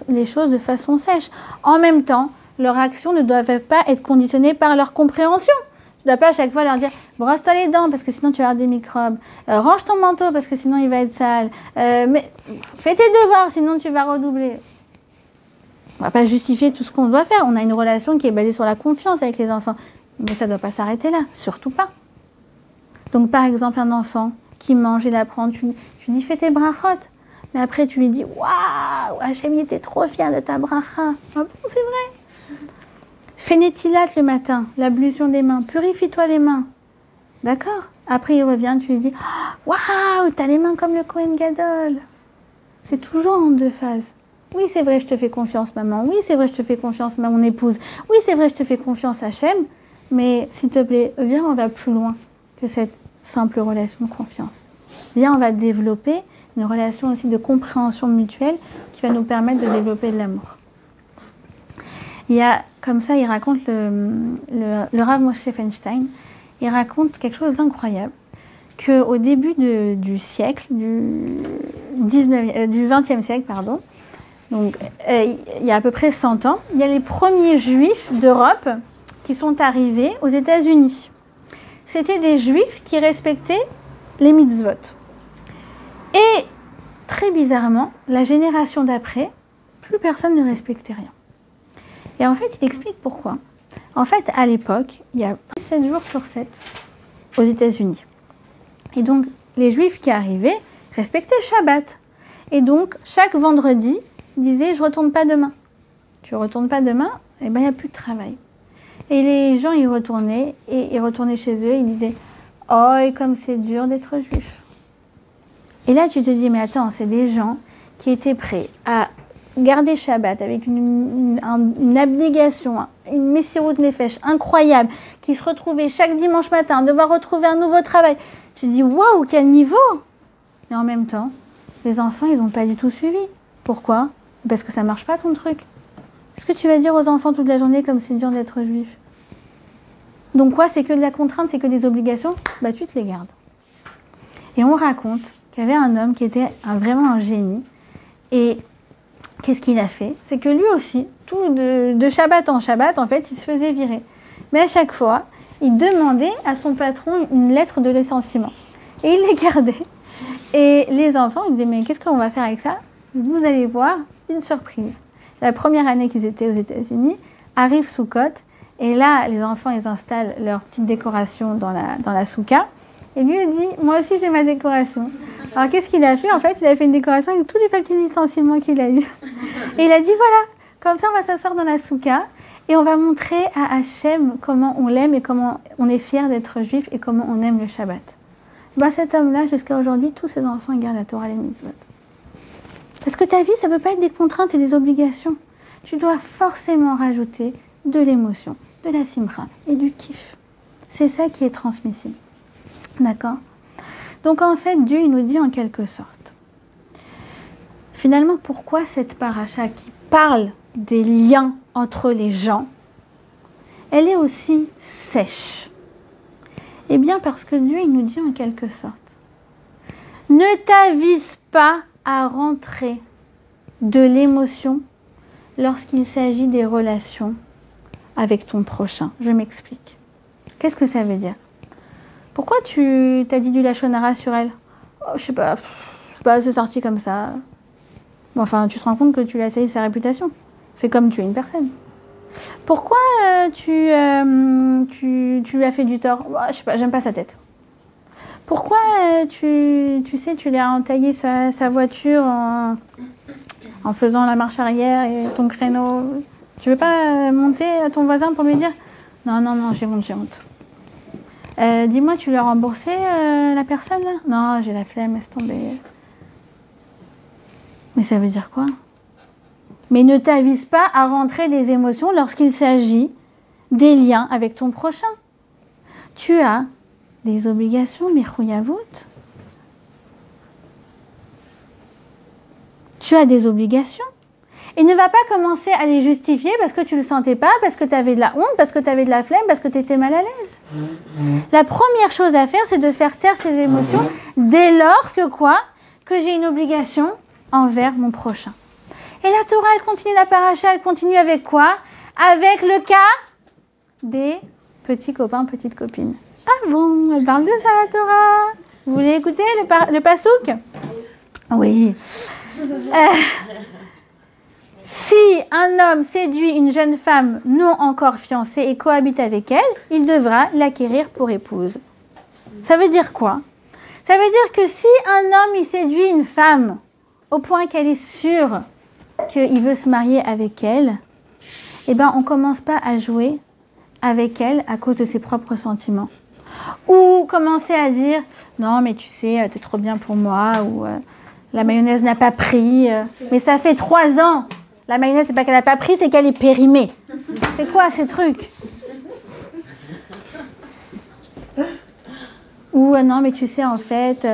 les choses de façon sèche. En même temps, leurs actions ne doivent pas être conditionnées par leur compréhension. Tu ne dois pas à chaque fois leur dire « brosse-toi les dents parce que sinon tu vas avoir des microbes. Range ton manteau parce que sinon il va être sale. Mais fais tes devoirs sinon tu vas redoubler. » On ne va pas justifier tout ce qu'on doit faire. On a une relation qui est basée sur la confiance avec les enfants. Mais ça ne doit pas s'arrêter là, surtout pas. Donc par exemple, un enfant qui mange, il apprend, tu lui fais tes brachot. Mais après tu lui dis « waouh, Hachem il était trop fier de ta bracha. » Ah bon, c'est vrai. Fais Netilat le matin, l'ablution des mains, purifie-toi les mains. D'accord? Après, il revient, tu lui dis « waouh, t'as les mains comme le Kohen Gadol. » C'est toujours en 2 phases. Oui, c'est vrai, je te fais confiance, maman. Oui, c'est vrai, je te fais confiance, mon épouse. Oui, c'est vrai, je te fais confiance, Hachem. Mais s'il te plaît, viens, on va plus loin que cette simple relation de confiance. Viens, on va développer une relation aussi de compréhension mutuelle qui va nous permettre de développer de l'amour. Il y a, comme ça, il raconte le Rav Moshe Feinstein, il raconte quelque chose d'incroyable, qu'au début du siècle, du XXe siècle, pardon, donc il y a à peu près 100 ans, il y a les premiers juifs d'Europe qui sont arrivés aux États-Unis. C'était des juifs qui respectaient les mitzvot. Et très bizarrement, la génération d'après, plus personne ne respectait rien. Et en fait, il explique pourquoi. En fait, à l'époque, il y a 7 jours sur 7 aux États-Unis. Et donc, les Juifs qui arrivaient respectaient Shabbat. Et donc, chaque vendredi, ils disaient « je ne retourne pas demain ». Tu ne retournes pas demain, eh bien, il n'y a plus de travail. Et les gens, ils retournaient chez eux, ils disaient « oh, et comme c'est dur d'être juif ». Et là, tu te dis « mais attends, c'est des gens qui étaient prêts à garder Shabbat avec une abnégation, une messirut nefesh incroyable, qui se retrouvaient chaque dimanche matin, devoir retrouver un nouveau travail. Tu te dis, waouh, quel niveau! Mais en même temps, les enfants, ils n'ont pas du tout suivi. Pourquoi? Parce que ça ne marche pas ton truc. Est-ce que tu vas dire aux enfants toute la journée comme c'est dur d'être juif? Donc quoi, c'est que de la contrainte, c'est que des obligations? Bah tu te les gardes. Et on raconte qu'il y avait un homme qui était vraiment un génie. Et qu'est-ce qu'il a fait? C'est que lui aussi, tout de Shabbat en Shabbat, en fait, il se faisait virer. Mais à chaque fois, il demandait à son patron une lettre de licenciement. Et il les gardait. Et les enfants, ils disaient, mais qu'est-ce qu'on va faire avec ça? Vous allez voir une surprise. La première année qu'ils étaient aux États-Unis, arrive Sukkot, et là, les enfants, ils installent leur petite décoration dans la souka. Et lui, il dit, moi aussi, j'ai ma décoration. Alors, qu'est-ce qu'il a fait? En fait, il a fait une décoration avec tous les papiers de licenciement qu'il a eus. Et il a dit, voilà, comme ça, on va s'asseoir dans la souka et on va montrer à Hachem comment on l'aime et comment on est fier d'être juif et comment on aime le Shabbat. Bah, cet homme-là, jusqu'à aujourd'hui, tous ses enfants, ils gardent la Torah et les mitzvot. Parce que ta vie, ça ne peut pas être des contraintes et des obligations. Tu dois forcément rajouter de l'émotion, de la simra et du kiff. C'est ça qui est transmissible. D'accord? Donc en fait, Dieu, il nous dit en quelque sorte, finalement, pourquoi cette paracha qui parle des liens entre les gens, elle est aussi sèche? Eh bien parce que Dieu, il nous dit en quelque sorte, ne t'avise pas à rentrer de l'émotion lorsqu'il s'agit des relations avec ton prochain. Je m'explique. Qu'est-ce que ça veut dire? Pourquoi tu t'as dit du lachonara sur elle? Oh, je sais pas, c'est sorti comme ça. Bon, enfin, tu te rends compte que tu lui as sali sa réputation. C'est comme tuer une personne. Pourquoi tu lui as fait du tort? Oh, je sais pas, j'aime pas sa tête. Pourquoi tu lui as entaillé sa voiture en faisant la marche arrière et ton créneau? Tu veux pas monter à ton voisin pour lui dire non, j'ai honte. Dis-moi, tu lui as remboursé la personne là? Non, j'ai la flemme, laisse tomber. Mais ça veut dire quoi? Mais ne t'avise pas à rentrer des émotions lorsqu'il s'agit des liens avec ton prochain. Tu as des obligations, Michouyavout. Tu as des obligations. Et ne va pas commencer à les justifier parce que tu ne le sentais pas, parce que tu avais de la honte, parce que tu avais de la flemme, parce que tu étais mal à l'aise. La première chose à faire, c'est de faire taire ces émotions dès lors que quoi? Que j'ai une obligation envers mon prochain. Et la Torah, elle continue, la paracha, elle continue avec quoi? Avec le cas des petits copains, petites copines. Ah bon, elle parle de ça, la Torah. Vous voulez écouter le pasouk? Oui. Si un homme séduit une jeune femme non encore fiancée et cohabite avec elle, il devra l'acquérir pour épouse. Ça veut dire quoi? Ça veut dire que si un homme il séduit une femme au point qu'elle est sûre qu'il veut se marier avec elle, eh ben on ne commence pas à jouer avec elle à cause de ses propres sentiments. Ou commencer à dire « Non, mais tu sais, t'es trop bien pour moi » ou la mayonnaise n'a pas pris. Mais ça fait 3 ans. La mayonnaise, c'est pas qu'elle n'a pas pris, c'est qu'elle est périmée. C'est quoi ces trucs? Ou non, mais tu sais, en fait,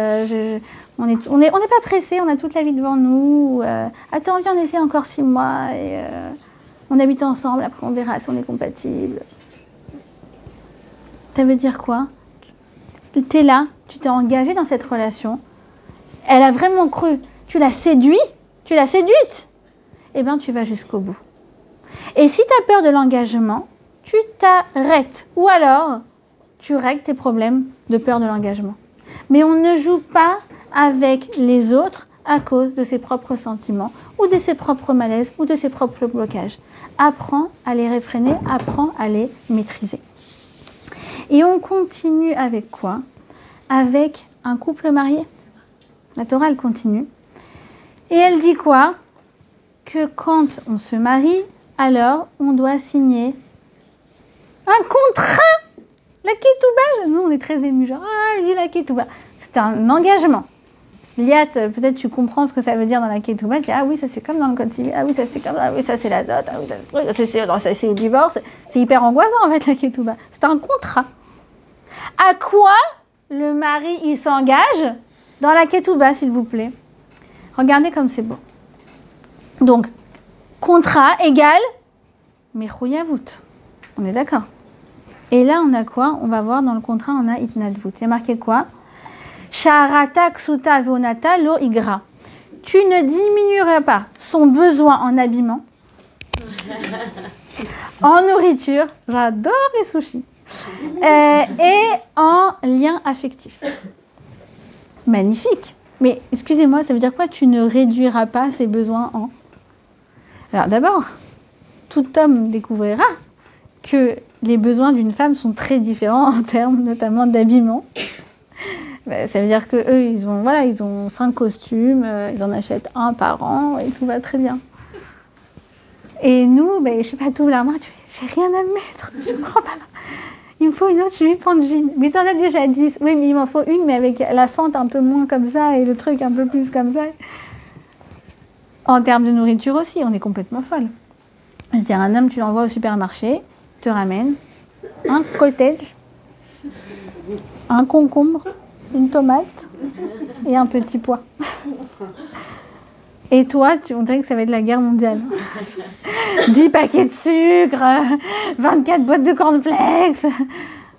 on n'est pas pressé, on a toute la vie devant nous. Attends, viens, on essaie encore 6 mois et on habite ensemble, après on verra si on est compatible. Ça veut dire quoi? Tu es là, tu t'es engagé dans cette relation. Elle a vraiment cru. Tu l'as séduite. Eh bien, tu vas jusqu'au bout. Et si tu as peur de l'engagement, tu t'arrêtes. Ou alors, tu règles tes problèmes de peur de l'engagement. Mais on ne joue pas avec les autres à cause de ses propres sentiments, ou de ses propres malaises, ou de ses propres blocages. Apprends à les réfréner, apprends à les maîtriser. Et on continue avec quoi? Avec un couple marié. La Torah, elle continue. Et elle dit quoi? Que quand on se marie, alors on doit signer un contrat. La ketouba, nous on est très émus, genre, elle dit la ketouba. C'est un engagement. Liat, peut-être tu comprends ce que ça veut dire dans la ketouba. Tu dis, ah oui, ça c'est comme dans le code civil, ah oui, ça c'est comme ça, ah oui, ça c'est la dot, ah oui, ça c'est le divorce. C'est hyper angoissant en fait la ketouba. C'est un contrat. À quoi le mari il s'engage dans la ketouba, s'il vous plaît? Regardez comme c'est beau. Donc, contrat égale Mechouyavout. On est d'accord. Et là, on a quoi? On va voir dans le contrat, on a Itnadvout. Il y a marqué quoi? Sharata ksuta vonata lo igra. Tu ne diminueras pas son besoin en habillement, en nourriture, j'adore les sushis, et en lien affectif. Magnifique. Mais excusez-moi, ça veut dire quoi? Tu ne réduiras pas ses besoins en... Alors d'abord, tout homme découvrira que les besoins d'une femme sont très différents en termes notamment d'habillement. Ça veut dire qu'eux, ils ont 5 costumes, ils en achètent 1 par an et tout va très bien. Et nous, je sais pas, tout l'armoire, tu fais, j'ai rien à mettre, je comprends pas. Il me faut une autre jupe en jean. Mais t'en as déjà 10. Oui, mais il m'en faut une, mais avec la fente un peu moins comme ça et le truc un peu plus comme ça. En termes de nourriture aussi, on est complètement folle. Je veux dire, un homme, tu l'envoies au supermarché, te ramène un cottage, un concombre, une tomate et un petit pois. Et toi, on dirait que ça va être la guerre mondiale. 10 paquets de sucre, 24 boîtes de cornflakes.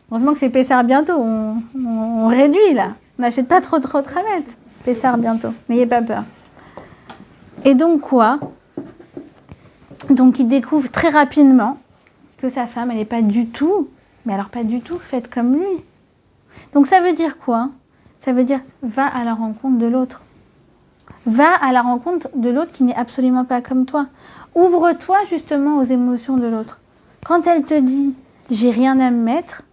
Heureusement que c'est Pessar bientôt. On réduit là. On n'achète pas trop de mettre. Pessar bientôt. N'ayez pas peur. Et donc quoi? Donc il découvre très rapidement que sa femme, elle n'est pas du tout, mais alors pas du tout faite comme lui. Donc ça veut dire quoi? Ça veut dire va à la rencontre de l'autre. Va à la rencontre de l'autre qui n'est absolument pas comme toi. Ouvre-toi justement aux émotions de l'autre. Quand elle te dit j'ai rien à me mettre,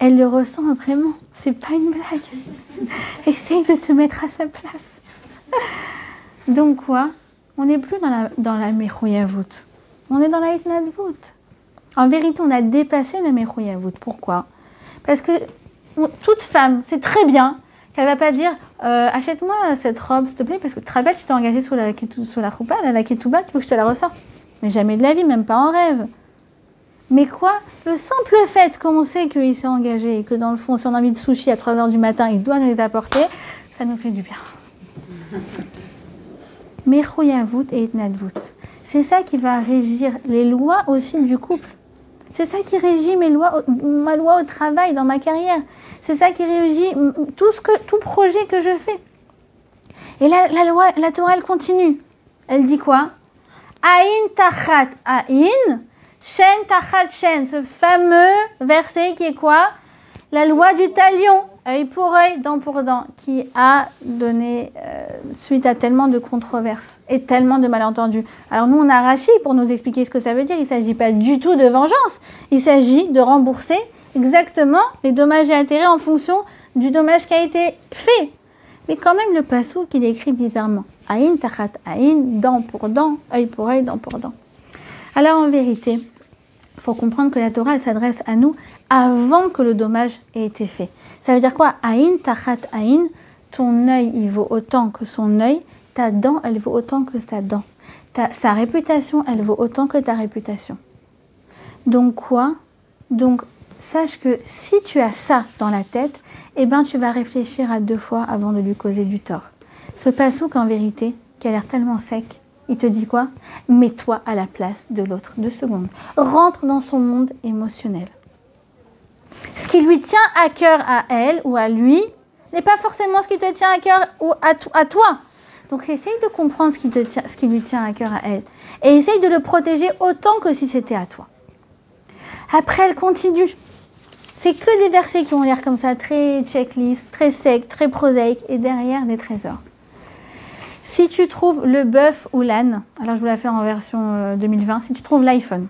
elle le ressent vraiment. C'est pas une blague. Essaye de te mettre à sa place. Donc quoi? On n'est plus dans la Mechouyavut. On est dans la Hitnadvut. En vérité, on a dépassé la Mechouyavut. Pourquoi? Parce que toute femme, c'est très bien qu'elle ne va pas dire achète-moi cette robe, s'il te plaît, parce que tu te rappelles, tu t'es engagée sous la choupa, la ketouba, il faut que je te la ressorte. Mais jamais de la vie, même pas en rêve. Mais quoi? Le simple fait qu'on sait qu'il s'est engagé et que dans le fond, si on a envie de sushi à 3h du matin, il doit nous les apporter, ça nous fait du bien. Mechouyavut et Hitnadvut. C'est ça qui va régir les lois aussi du couple. C'est ça qui régit ma loi au travail, dans ma carrière. C'est ça qui régit tout projet que je fais. Et là, la Torah, elle continue. Elle dit quoi? Aïn tachat aïn, shen tachat shen. Ce fameux verset qui est quoi? La loi du talion, œil pour œil, dent pour dent, qui a donné suite à tellement de controverses et tellement de malentendus. Alors nous, on a Rachi pour nous expliquer ce que ça veut dire. Il ne s'agit pas du tout de vengeance. Il s'agit de rembourser exactement les dommages et intérêts en fonction du dommage qui a été fait. Mais quand même, le passou qui décrit bizarrement. Aïn, tachat, aïn, dent pour dent, œil pour œil, dent pour dent. Alors en vérité, il faut comprendre que la Torah, elle s'adresse à nous avant que le dommage ait été fait. Ça veut dire quoi? Aïn, tachat, aïn, ton œil, il vaut autant que son œil, ta dent, elle vaut autant que sa dent. Sa réputation, elle vaut autant que ta réputation. Donc quoi? Donc, sache que si tu as ça dans la tête, eh ben, tu vas réfléchir à 2 fois avant de lui causer du tort. Ce passouk, en vérité, qui a l'air tellement sec, il te dit quoi? Mets-toi à la place de l'autre 2 secondes. Rentre dans son monde émotionnel. Ce qui lui tient à cœur à elle ou à lui n'est pas forcément ce qui te tient à cœur ou à toi. Donc essaye de comprendre ce qui lui tient à cœur à elle. Et essaye de le protéger autant que si c'était à toi. Après, elle continue. C'est que des versets qui ont l'air comme ça, très checklist, très secs, très prosaïques, et derrière des trésors. Si tu trouves le bœuf ou l'âne, alors je vous la fais en version 2020, si tu trouves l'iPhone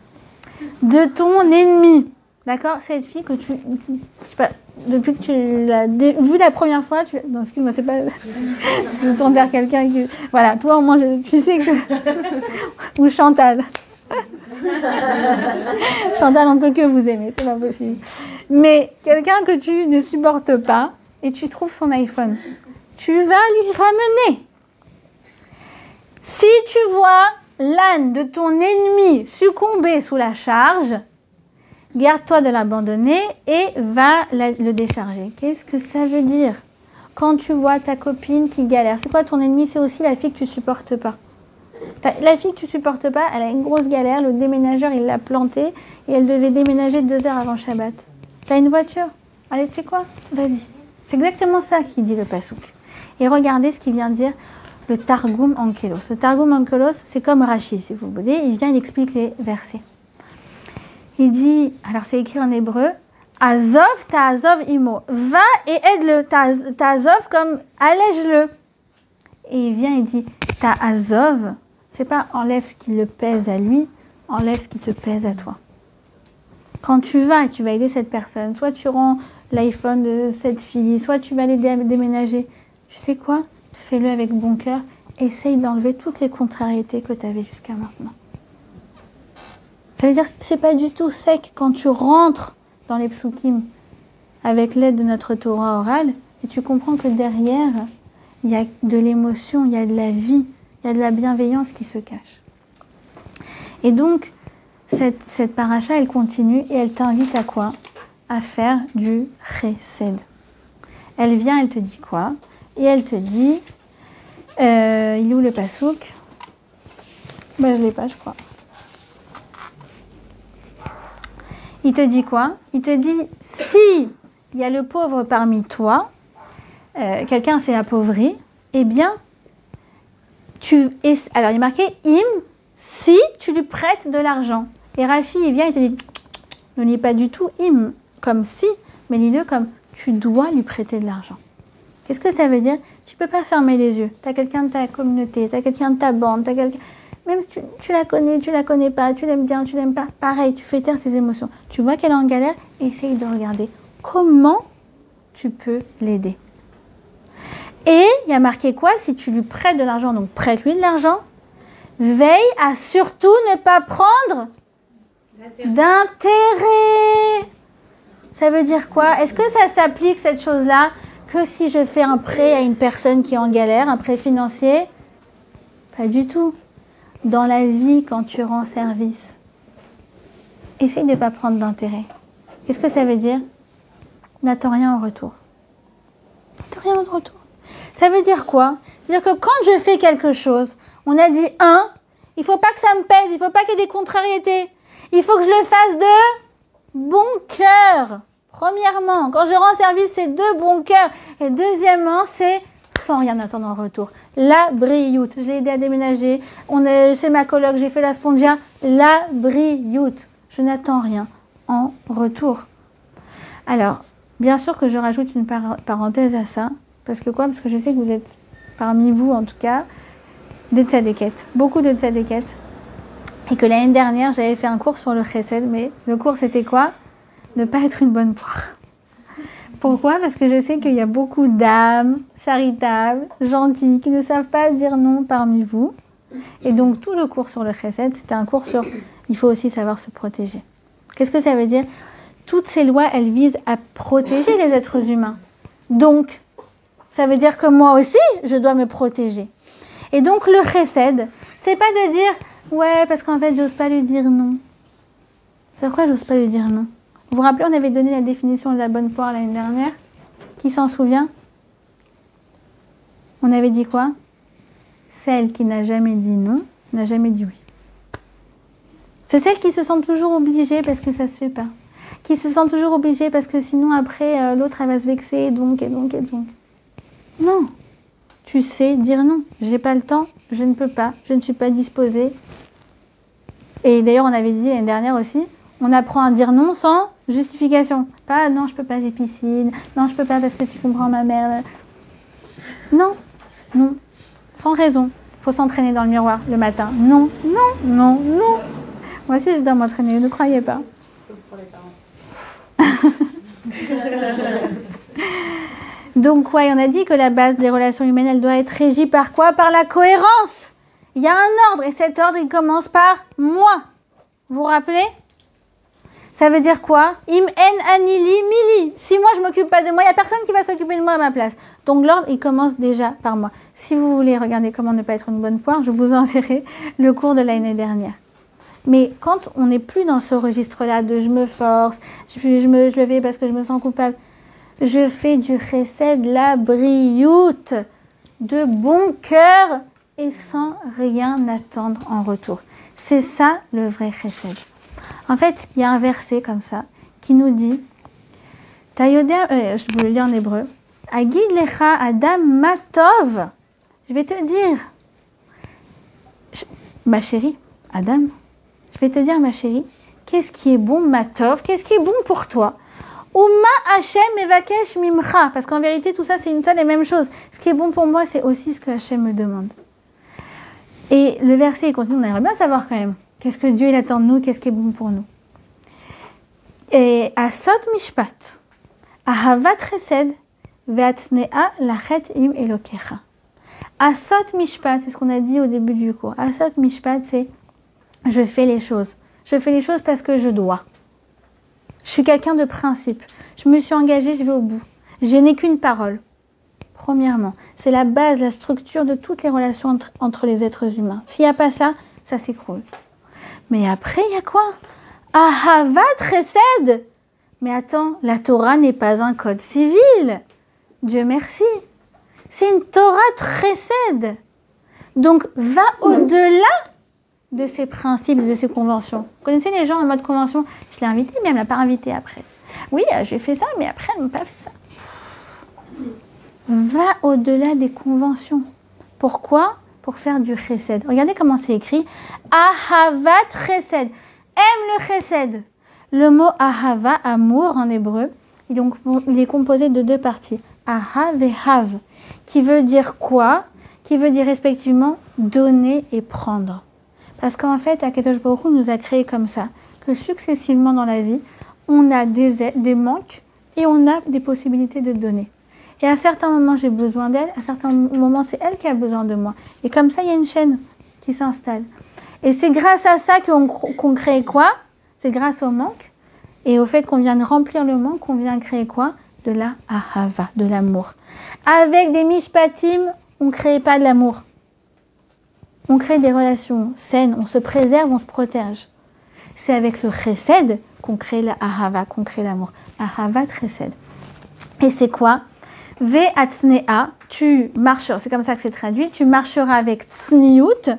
de ton ennemi, d'accord, cette fille que tu, je sais pas, depuis que tu l'as vue la première fois, non, excuse-moi, c'est pas, je me tourne vers quelqu'un qui, voilà, toi au moins, tu sais que, ou Chantal. Chantal, on ne peut que vous aimer, c'est pas possible. Mais quelqu'un que tu ne supportes pas et tu trouves son iPhone, tu vas lui ramener. Si tu vois l'âne de ton ennemi succomber sous la charge, garde-toi de l'abandonner et va le décharger. Qu'est-ce que ça veut dire? Quand tu vois ta copine qui galère, c'est quoi ton ennemi? C'est aussi la fille que tu ne supportes pas. La fille que tu ne supportes pas, elle a une grosse galère, le déménageur il l'a plantée et elle devait déménager 2 heures avant Shabbat. T'as une voiture? Allez, tu sais quoi? Vas-y. C'est exactement ça qui dit le Passouk. Et regardez ce qu'il vient dire le Targum Onkelos. Le Targum Onkelos, c'est comme Rashi, si vous voulez. Il vient, il explique les versets. Il dit, alors c'est écrit en hébreu, Azov ta'azov imo. Va et aide-le. Ta'azov comme allège-le. Et il vient, il dit, ta'azov, c'est pas enlève ce qui le pèse à lui, enlève ce qui te pèse à toi. Quand tu vas aider cette personne, soit tu rends l'iPhone de cette fille, soit tu vas l'aider à déménager. Tu sais quoi? Fais-le avec bon cœur. Essaye d'enlever toutes les contrariétés que tu avais jusqu'à maintenant. Ça veut dire que ce n'est pas du tout sec quand tu rentres dans les psukim avec l'aide de notre Torah orale et tu comprends que derrière, il y a de l'émotion, il y a de la vie, il y a de la bienveillance qui se cache. Et donc, cette paracha, elle continue et elle t'invite à quoi? À faire du chesed. Elle vient, elle te dit quoi? Et elle te dit, il est où le passouk? Ben, je ne l'ai pas, je crois. Il te dit quoi? Il te dit, si il y a le pauvre parmi toi, quelqu'un s'est appauvri, eh bien, alors il est marqué im, si tu lui prêtes de l'argent. Et Rashi, il vient et te dit, ne lis pas du tout im comme si, mais lis-le comme tu dois lui prêter de l'argent. Qu'est-ce que ça veut dire? Tu ne peux pas fermer les yeux. Tu as quelqu'un de ta communauté, tu as quelqu'un de ta bande, même si tu la connais pas, tu l'aimes bien, tu l'aimes pas. Pareil, tu fais taire tes émotions. Tu vois qu'elle est en galère, essaye de regarder comment tu peux l'aider. Et il y a marqué quoi? Si tu lui prêtes de l'argent, donc prête-lui de l'argent, veille à surtout ne pas prendre d'intérêt. Ça veut dire quoi? Est-ce que ça s'applique, cette chose-là, que si je fais un prêt à une personne qui est en galère, un prêt financier? Pas du tout. Dans la vie, quand tu rends service, essaye de ne pas prendre d'intérêt. Qu'est-ce que ça veut dire? N'attends rien en retour. N'attends rien en retour. Ça veut dire quoi? C'est-à-dire que quand je fais quelque chose, on a dit il ne faut pas que ça me pèse, il ne faut pas qu'il y ait des contrariétés. Il faut que je le fasse de bon cœur. Premièrement, quand je rends service, c'est de bon cœur. Et deuxièmement, c'est sans rien attendre en retour. La brioute. Je l'ai aidé à déménager. C'est ma coloc, j'ai fait la spongia. La brioute. Je n'attends rien en retour. Alors, bien sûr que je rajoute une parenthèse à ça. Parce que quoi? Parce que je sais que vous êtes, parmi vous en tout cas, des tzadékettes. Beaucoup de tzadékettes. Et que l'année dernière, j'avais fait un cours sur le chesed. Mais le cours, c'était quoi? Ne pas être une bonne poire. Pourquoi? Parce que je sais qu'il y a beaucoup d'âmes charitables, gentilles, qui ne savent pas dire non parmi vous. Et donc, tout le cours sur le chesed, c'était un cours sur il faut aussi savoir se protéger. Qu'est-ce que ça veut dire? Toutes ces lois, elles visent à protéger les êtres humains. Donc, ça veut dire que moi aussi, je dois me protéger. Et donc, le chesed, c'est pas de dire ouais, parce qu'en fait, j'ose pas lui dire non. C'est pourquoi j'ose pas lui dire non? Vous vous rappelez, on avait donné la définition de la bonne poire l'année dernière? Qui s'en souvient? On avait dit quoi? Celle qui n'a jamais dit non, n'a jamais dit oui. C'est celle qui se sent toujours obligée parce que ça ne se fait pas. Qui se sent toujours obligée parce que sinon, après, l'autre, elle va se vexer, donc. Non. Tu sais dire non. J'ai pas le temps, je ne peux pas, je ne suis pas disposée. Et d'ailleurs, on avait dit l'année dernière aussi, on apprend à dire non sans justification. Pas non, je peux pas, j'ai piscine. Non, je peux pas parce que tu comprends ma mère. Non, sans raison. Il faut s'entraîner dans le miroir le matin. Non. Moi aussi, je dois m'entraîner, ne croyez pas. Sauf pour les parents. Donc, ouais, on a dit que la base des relations humaines, elle doit être régie par quoi? Par la cohérence. Il y a un ordre et cet ordre, il commence par moi. Vous vous rappelez? Ça veut dire quoi? Im en anili mili. Si moi je ne m'occupe pas de moi, il n'y a personne qui va s'occuper de moi à ma place. Donc l'ordre, il commence déjà par moi. Si vous voulez regarder comment ne pas être une bonne poire, je vous enverrai le cours de l'année dernière. Mais quand on n'est plus dans ce registre-là de je me force, je le fais parce que je me sens coupable, je fais du chesed la brioute, de bon cœur et sans rien attendre en retour. C'est ça le vrai chesed. En fait, il y a un verset comme ça qui nous dit, je vous le lis en hébreu, Agid lecha adam matov. Je vais te dire, ma chérie, Adam, je vais te dire, ma chérie, qu'est-ce qui est bon, matov, qu'est-ce qui est bon pour toi? Uma Hashem evakesh mimcha, parce qu'en vérité, tout ça, c'est une seule et même chose. Ce qui est bon pour moi, c'est aussi ce que Hashem me demande. Et le verset, il continue, on aimerait bien savoir quand même. Qu'est-ce que Dieu il attend de nous? Qu'est-ce qui est bon pour nous? Et Asot Mishpat, Ahavat Chesed, Ve'atnea Lachet Im Elokecha. Asot Mishpat, c'est ce qu'on a dit au début du cours. Asot Mishpat, c'est je fais les choses. Je fais les choses parce que je dois. Je suis quelqu'un de principe. Je me suis engagée, je vais au bout. Je n'ai qu'une parole. Premièrement, c'est la base, la structure de toutes les relations entre les êtres humains. S'il n'y a pas ça, ça s'écroule. Mais après, il y a quoi? Ahavat Chesed. Mais attends, la Torah n'est pas un code civil. Dieu merci. C'est une Torah Chesed. Donc, va au-delà de ces principes, de ces conventions. Vous connaissez les gens en mode convention? Je l'ai invité, mais elle ne m'a pas invité après. Oui, j'ai fait ça, mais après, elle ne m'a pas fait ça. Va au-delà des conventions. Pourquoi? pour faire du chesed. Regardez comment c'est écrit. Ahavat chesed. Aime le chesed. Le mot ahava, amour en hébreu, il est composé de 2 parties. Ahav et hav. Qui veut dire quoi? Qui veut dire respectivement donner et prendre. Parce qu'en fait, Akadosh Baruch Hu nous a créés comme ça. Que successivement dans la vie, on a des manques et on a des possibilités de donner. Et à certains moments, j'ai besoin d'elle. À certains moments, c'est elle qui a besoin de moi. Et comme ça, il y a une chaîne qui s'installe. Et c'est grâce à ça qu'on crée quoi? C'est grâce au manque. Et au fait qu'on vient de remplir le manque, qu'on vient créer quoi? De la ahava, de l'amour. Avec des mishpatim, on ne crée pas de l'amour. On crée des relations saines, on se préserve, on se protège. C'est avec le chesed qu'on crée la ahava, qu'on crée l'amour. Ahava chesed. Et c'est quoi? Ve'atznea, tu marcheras, c'est comme ça que c'est traduit, tu marcheras avec tsniout,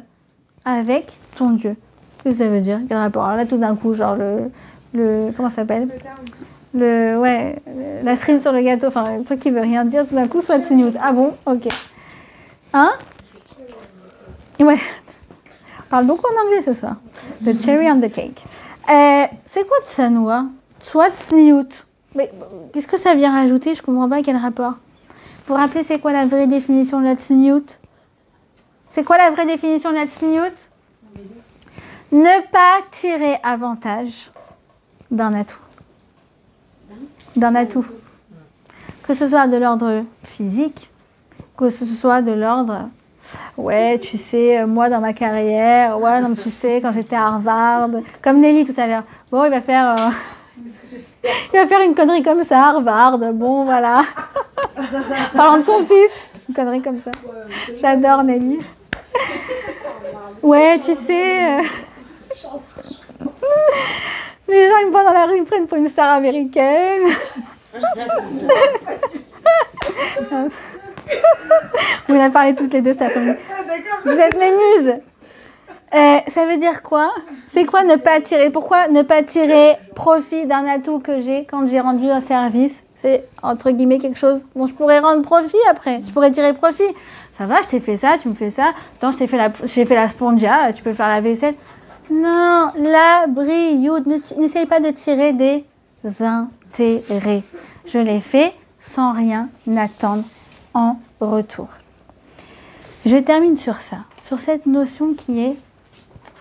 avec ton Dieu. Qu'est-ce que ça veut dire? Quel rapport? Alors là, tout d'un coup, genre comment ça s'appelle? La cerise sur le gâteau, enfin, un truc qui veut rien dire, tout d'un coup, soit tsniout. Ah bon? Ok. Hein? Ouais. On parle beaucoup en anglais ce soir. The cherry on the cake. C'est quoi tsanoua? Soit tsniout. Mais qu'est-ce que ça vient rajouter? Je comprends pas quel rapport. Vous vous rappelez, c'est quoi la vraie définition de la tsniout? C'est quoi la vraie définition de la tsniout? Ne pas tirer avantage d'un atout. D'un atout. Que ce soit de l'ordre physique, que ce soit de l'ordre... Ouais, tu sais, moi dans ma carrière, ouais, non, tu sais, quand j'étais à Harvard, comme Nelly tout à l'heure. Bon, il va faire une connerie comme ça, Harvard, bon, voilà. Parlant de son fils, une connerie comme ça. J'adore Nelly. Ouais, tu sais... Les gens, ils me voient dans la rue, ils me prennent pour une star américaine. Vous en avez parlé toutes les deux cet après-midi. Vous êtes mes muses. Ça veut dire quoi? C'est quoi ne pas tirer? Pourquoi ne pas tirer profit d'un atout que j'ai quand j'ai rendu un service? C'est entre guillemets quelque chose dont je pourrais rendre profit après. Je pourrais tirer profit. Ça va, je t'ai fait ça, tu me fais ça. Attends, j'ai fait la spongia, tu peux faire la vaisselle. Non, la brioute, n'essaye pas de tirer des intérêts. Je l'ai fait sans rien attendre en retour. Je termine sur ça, sur cette notion qui est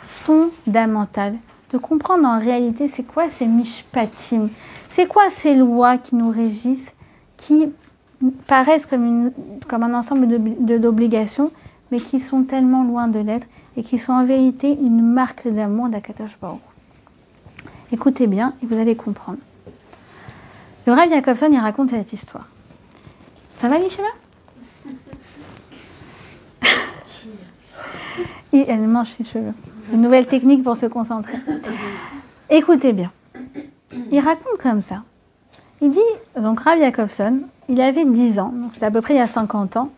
fondamentale, de comprendre en réalité c'est quoi ces mishpatim, c'est quoi ces lois qui nous régissent, qui paraissent comme un ensemble d'obligations, mais qui sont tellement loin de l'être et qui sont en vérité une marque d'amour d'Akadosh Baruch Hu. Écoutez bien et vous allez comprendre. Le Rav Jacobson, il raconte cette histoire. Ça va, Lishma? Et elle mange ses cheveux. Une nouvelle technique pour se concentrer. Écoutez bien. Il raconte comme ça. Il dit, donc Rav Jacobson, il avait 10 ans, donc c'est à peu près il y a 50 ans.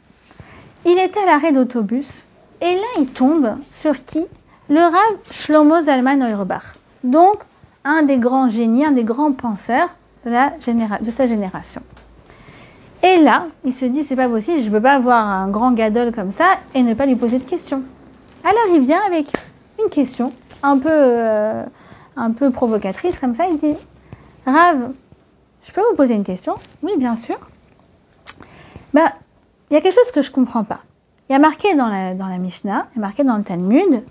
Il était à l'arrêt d'autobus et là il tombe sur qui? Le Rav Shlomo Zalman Auerbach. Donc un des grands génies, un des grands penseurs de sa génération. Et là, il se dit, c'est pas possible, je ne peux pas avoir un grand gadol comme ça et ne pas lui poser de questions. Alors il vient avec une question un peu provocatrice comme ça, il dit, Rav, je peux vous poser une question? Oui, bien sûr. Il y a quelque chose que je ne comprends pas. Il y a marqué dans la Mishnah, il y a marqué dans le Talmud,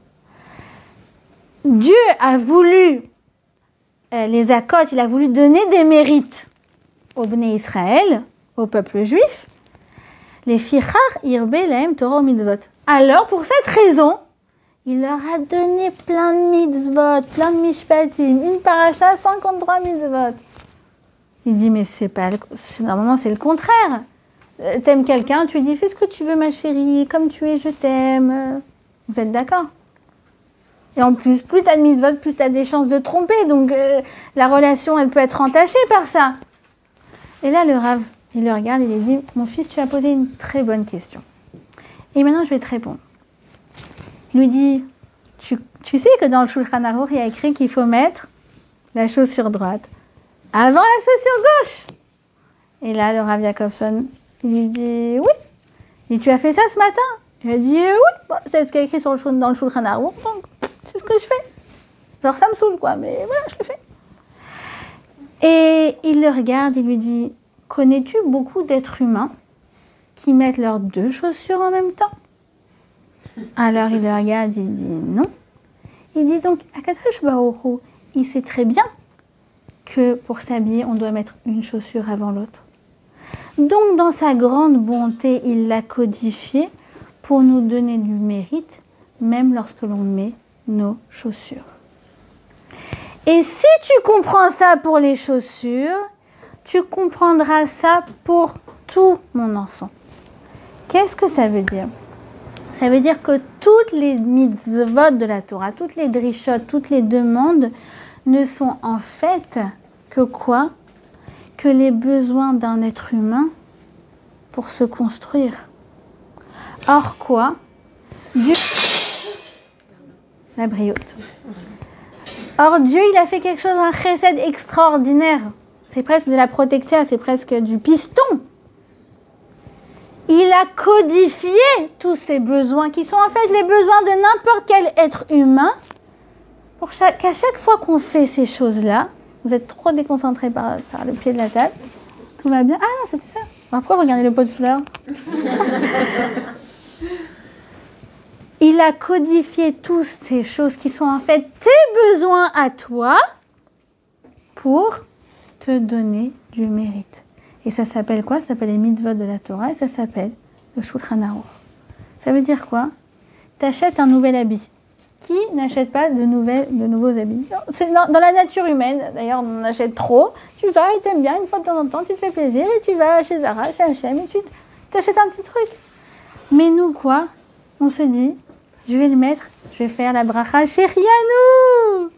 Dieu a voulu, les Akot, il a voulu donner des mérites au Bnei Israël, au peuple juif, les Fichar Irbe Lahem Torah Mitzvot. Alors, pour cette raison, il leur a donné plein de mitzvot, plein de mishpatim, une paracha, 53 mitzvot. Il dit, mais normalement c'est le contraire. T'aimes quelqu'un, tu lui dis, fais ce que tu veux ma chérie, comme tu es, je t'aime. Vous êtes d'accord? Et en plus tu as de mitzvot, plus tu as des chances de tromper. Donc la relation, elle peut être entachée par ça. Et là, le Rav, il le regarde, il lui dit, mon fils, tu as posé une très bonne question. Et maintenant, je vais te répondre. Il lui dit, tu sais que dans le Shulchan Aruch, il y a écrit qu'il faut mettre la chaussure droite avant la chaussure gauche. Et là, le Rav Jacobson, il lui dit, oui. Il dit, tu as fait ça ce matin? Il a dit oui, bah, c'est ce qui est écrit dans le Shulchan Aruch, donc c'est ce que je fais. Genre ça me saoule quoi, mais voilà, je le fais. Et il le regarde, il lui dit, connais-tu beaucoup d'êtres humains qui mettent leurs 2 chaussures en même temps? Alors il le regarde, il dit non. Il dit donc, Akadosh Baruch Hu, il sait très bien que pour s'habiller, on doit mettre une chaussure avant l'autre. Donc dans sa grande bonté, il l'a codifié pour nous donner du mérite, même lorsque l'on met nos chaussures. Et si tu comprends ça pour les chaussures, tu comprendras ça pour tout, mon enfant. Qu'est-ce que ça veut dire? Ça veut dire que toutes les mitzvot de la Torah, toutes les drishot, toutes les demandes ne sont en fait que quoi? Que les besoins d'un être humain pour se construire. Or quoi? Dieu... La briotte. Or Dieu, il a fait quelque chose, un chesed extraordinaire. C'est presque de la protection, c'est presque du piston. Il a codifié tous ces besoins qui sont en fait les besoins de n'importe quel être humain pour qu'à chaque fois qu'on fait ces choses-là, vous êtes trop déconcentrés par le pied de la table, tout va bien. Ah non, c'était ça. Alors pourquoi regardez le pot de fleurs? Il a codifié toutes ces choses qui sont en fait tes besoins à toi pour te donner du mérite. Et ça s'appelle quoi? Ça s'appelle les mitzvot de la Torah et ça s'appelle le Shulchan Aruch. Ça veut dire quoi? Tu achètes un nouvel habit. Qui n'achète pas de nouveaux habits? C'est dans la nature humaine, d'ailleurs on en achète trop. Tu vas et t'aimes bien, une fois de temps en temps, tu te fais plaisir et tu vas chez Zara, chez H&M et tu t'achètes un petit truc. Mais nous quoi? On se dit, je vais le mettre, je vais faire la bracha Sherianou.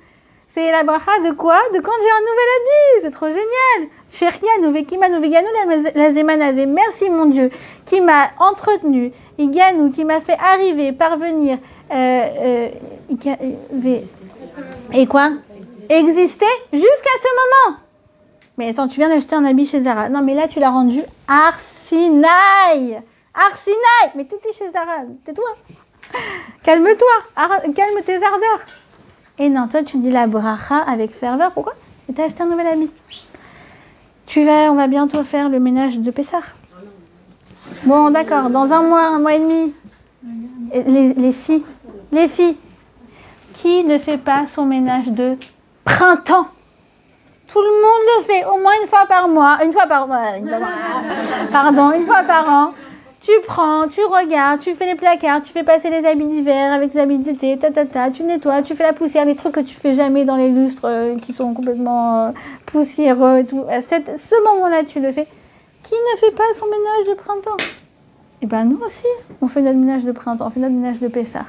C'est la bracha de quoi? De quand j'ai un nouvel habit. C'est trop génial. Sherianou, Vekimanu, Veganu, la Zemanazé. Merci mon Dieu, qui m'a entretenu. Iganou, qui m'a fait arriver, parvenir. Et quoi? Exister jusqu'à ce moment. Mais attends, tu viens d'acheter un habit chez Zara. Non, mais là, tu l'as rendu Arsinaï. Arsinaï. Mais t'étais chez Zara. Tais-toi. Calme-toi. Calme tes ardeurs. Et non, toi, tu dis la bracha avec ferveur. Pourquoi? Et t'as acheté un nouvel habit. On va bientôt faire le ménage de Pessah. Bon, d'accord. Dans un mois et demi. Les filles. Qui ne fait pas son ménage de printemps? Tout le monde le fait, au moins une fois par mois. Une fois par an. Tu prends, tu regardes, tu fais les placards, tu fais passer les habits d'hiver avec les habits d'été, tu nettoies, tu fais la poussière, les trucs que tu fais jamais dans les lustres qui sont complètement poussiéreux et tout. À ce moment-là, tu le fais. Qui ne fait pas son ménage de printemps? Eh bien, nous aussi, on fait notre ménage de printemps, on fait notre ménage de Pessah.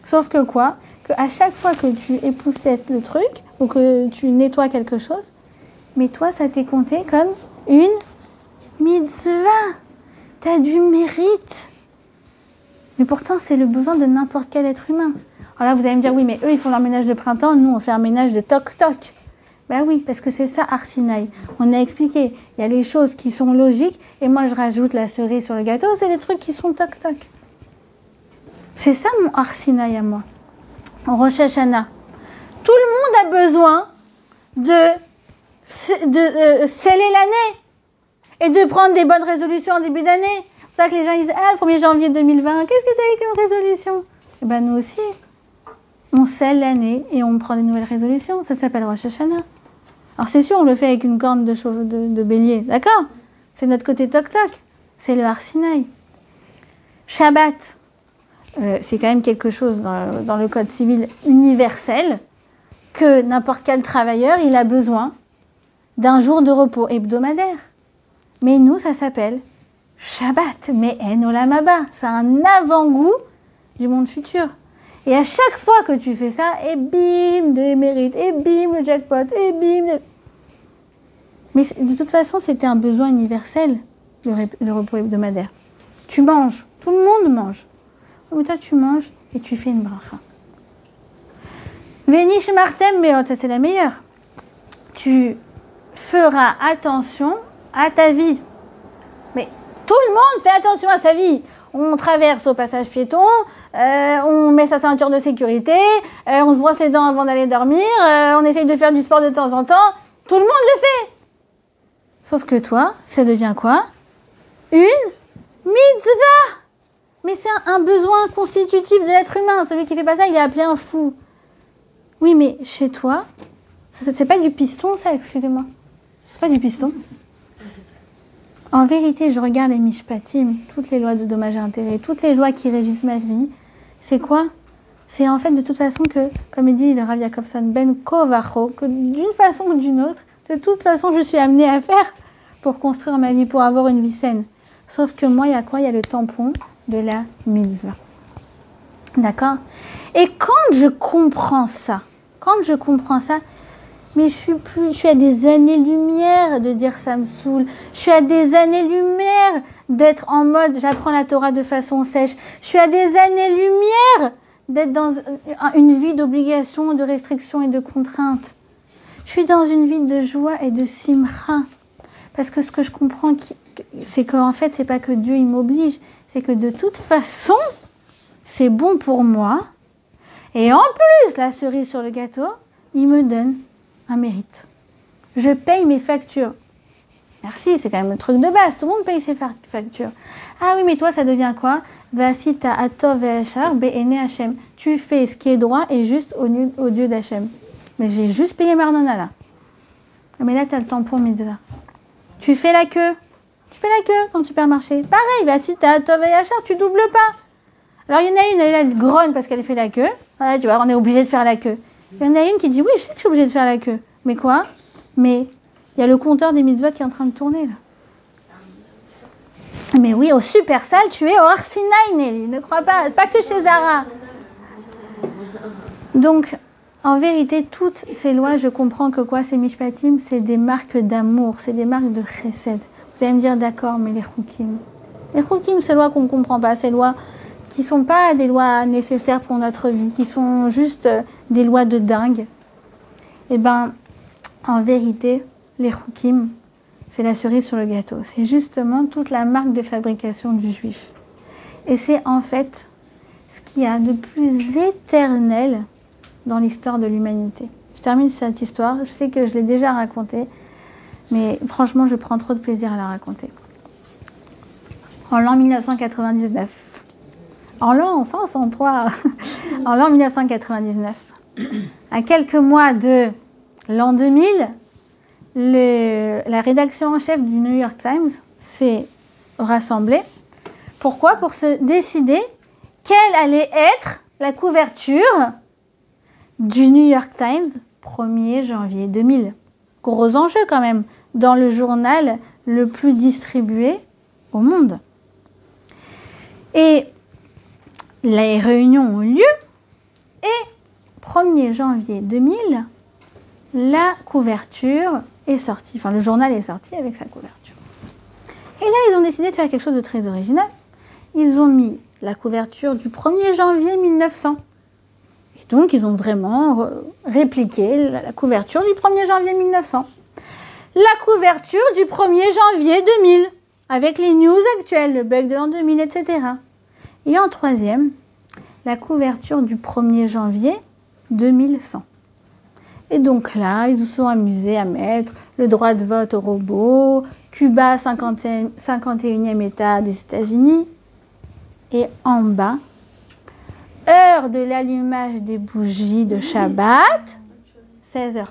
Sauf que quoi? Qu'à chaque fois que tu époussettes le truc ou que tu nettoies quelque chose, mais toi, ça t'est compté comme une mitzvah. T'as du mérite. Mais pourtant, c'est le besoin de n'importe quel être humain. Alors là, vous allez me dire, oui, mais eux, ils font leur ménage de printemps, nous, on fait un ménage de toc-toc. Ben oui, parce que c'est ça, Arsinaï. On a expliqué, il y a les choses qui sont logiques, et moi, je rajoute la cerise sur le gâteau, c'est les trucs qui sont toc-toc. C'est ça, mon Arsinaï à moi. Au Rosh Hashanah. Tout le monde a besoin de sceller l'année. Et de prendre des bonnes résolutions en début d'année. C'est pour ça que les gens disent, le 1er janvier 2020, qu'est-ce que tu as eu comme résolution? Eh bien, nous aussi, on scelle l'année et on prend des nouvelles résolutions. Ça s'appelle Rosh Hashanah. Alors, c'est sûr, on le fait avec une corne de bélier, d'accord? C'est notre côté toc-toc. C'est le Arsinaï. Shabbat, c'est quand même quelque chose dans le code civil universel que n'importe quel travailleur, il a besoin d'un jour de repos hebdomadaire. Mais nous, ça s'appelle Shabbat, mais En Olam Haba. C'est un avant-goût du monde futur. Et à chaque fois que tu fais ça, et bim, des mérites, et bim, le jackpot, et bim. Mais de toute façon, c'était un besoin universel, le repos hebdomadaire. Tu manges, tout le monde mange. Mais toi, tu manges et tu fais une bracha. Venish Martem Meot, ça c'est la meilleure. Tu feras attention à ta vie. Mais tout le monde fait attention à sa vie. on traverse au passage piéton, on met sa ceinture de sécurité, on se brosse les dents avant d'aller dormir, on essaye de faire du sport de temps en temps. Tout le monde le fait. Sauf que toi, ça devient quoi? Une mitzvah. Mais c'est un besoin constitutif de l'être humain. Celui qui fait pas ça, il est appelé un fou. Oui, mais chez toi, c'est pas du piston, ça, excusez-moi. C'est pas du piston. En vérité, je regarde les mishpatim, toutes les lois de dommages et intérêts, toutes les lois qui régissent ma vie. C'est quoi? C'est en fait de toute façon que, comme il dit le Rav Yakovson, ben kovacho, que d'une façon ou d'une autre, de toute façon, je suis amenée à faire pour construire ma vie, pour avoir une vie saine. Sauf que moi, il y a quoi? Il y a le tampon de la mitzvah. D'accord? Et quand je comprends ça, mais je suis à des années-lumière de dire ça me saoule. Je suis à des années-lumière d'être en mode j'apprends la Torah de façon sèche. Je suis à des années-lumière d'être dans une vie d'obligation, de restrictions et de contraintes. Je suis dans une vie de joie et de simcha. Parce que ce que je comprends, c'est qu'en fait, c'est pas que Dieu il m'oblige, c'est que de toute façon, c'est bon pour moi. Et en plus, la cerise sur le gâteau, il me donne un mérite. Je paye mes factures. Merci, c'est quand même le truc de base. Tout le monde paye ses factures. Ah oui, mais toi, ça devient quoi? Vasita atov ve'achar be'ene Hashem. Tu fais ce qui est droit et juste au Dieu d'Hachem. Mais j'ai juste payé Marnona là. Mais là, tu as le tampon mitzvah. Tu fais la queue. Tu fais la queue dans le supermarché. Pareil, vasita atov ve'achar, tu doubles pas. Alors, il y en a une, elle grogne parce qu'elle fait la queue. Ouais, tu vois, on est obligé de faire la queue. Il y en a une qui dit, oui, je sais que je suis obligée de faire la queue. Mais quoi? Mais il y a le compteur des mitzvot qui est en train de tourner, là. Mais oui, au Super Sale, tu es au Har Sinaï, Nelly. Ne crois pas, pas que chez Zara. Donc, en vérité, toutes ces lois, je comprends que quoi? Ces mishpatim, c'est des marques d'amour, c'est des marques de chesed. Vous allez me dire, d'accord, mais les chukim. Les chukim, ces lois qu'on ne comprend pas, ces lois qui ne sont pas des lois nécessaires pour notre vie, qui sont juste des lois de dingue. Eh bien, en vérité, les chukim, c'est la cerise sur le gâteau. C'est justement toute la marque de fabrication du juif. Et c'est en fait ce qu'il y a de plus éternel dans l'histoire de l'humanité. Je termine cette histoire. Je sais que je l'ai déjà racontée, mais franchement, je prends trop de plaisir à la raconter. En l'an 1999, en l'an 503, en l'an 1999, à quelques mois de l'an 2000, la rédaction en chef du New York Times s'est rassemblée. Pourquoi? Pour se décider quelle allait être la couverture du New York Times 1er janvier 2000. Gros enjeu quand même, dans le journal le plus distribué au monde. Et les réunions ont lieu et 1er janvier 2000, la couverture est sortie, enfin le journal est sorti avec sa couverture. Et là, ils ont décidé de faire quelque chose de très original. Ils ont mis la couverture du 1er janvier 1900. Et donc, ils ont vraiment répliqué la couverture du 1er janvier 1900. La couverture du 1er janvier 2000, avec les news actuelles, le bug de l'an 2000, etc. Et en troisième, la couverture du 1er janvier 2100. Et donc là, ils se sont amusés à mettre le droit de vote aux robots, Cuba, 51e État des États-Unis. Et en bas, heure de l'allumage des bougies de Shabbat, 16h30.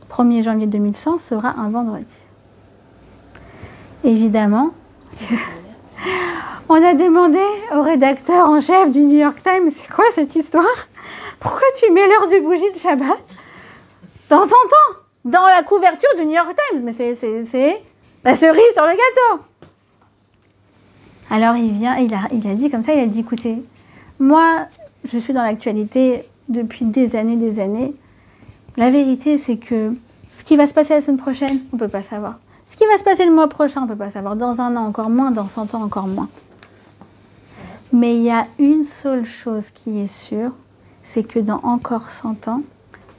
1er janvier 2100 sera un vendredi. Évidemment, on a demandé au rédacteur en chef du New York Times, c'est quoi cette histoire? Pourquoi tu mets l'heure du bougie de Shabbat dans ton temps, dans la couverture du New York Times? Mais c'est la cerise sur le gâteau. Alors il vient, il a dit comme ça, il a dit, écoutez, moi, je suis dans l'actualité depuis des années. La vérité, c'est que ce qui va se passer la semaine prochaine, on ne peut pas savoir. Ce qui va se passer le mois prochain, on ne peut pas savoir. Dans un an, encore moins. Dans 100 ans, encore moins. Mais il y a une seule chose qui est sûre, c'est que dans encore 100 ans,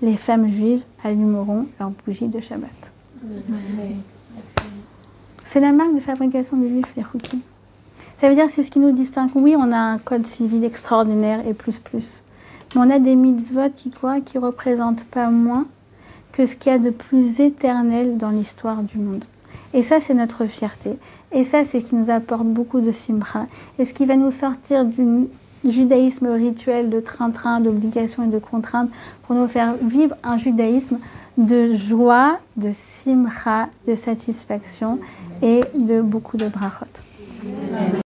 les femmes juives allumeront leur bougie de Shabbat. C'est la marque de fabrication des juifs, les chukim. Ça veut dire que c'est ce qui nous distingue. Oui, on a un code civil extraordinaire et plus. Mais on a des mitzvot qui ne représentent pas moins que ce qu'il y a de plus éternel dans l'histoire du monde. Et ça, c'est notre fierté. Et ça, c'est ce qui nous apporte beaucoup de simcha. Et ce qui va nous sortir du judaïsme rituel de train-train, d'obligations et de contraintes pour nous faire vivre un judaïsme de joie, de simcha, de satisfaction et de beaucoup de brachot.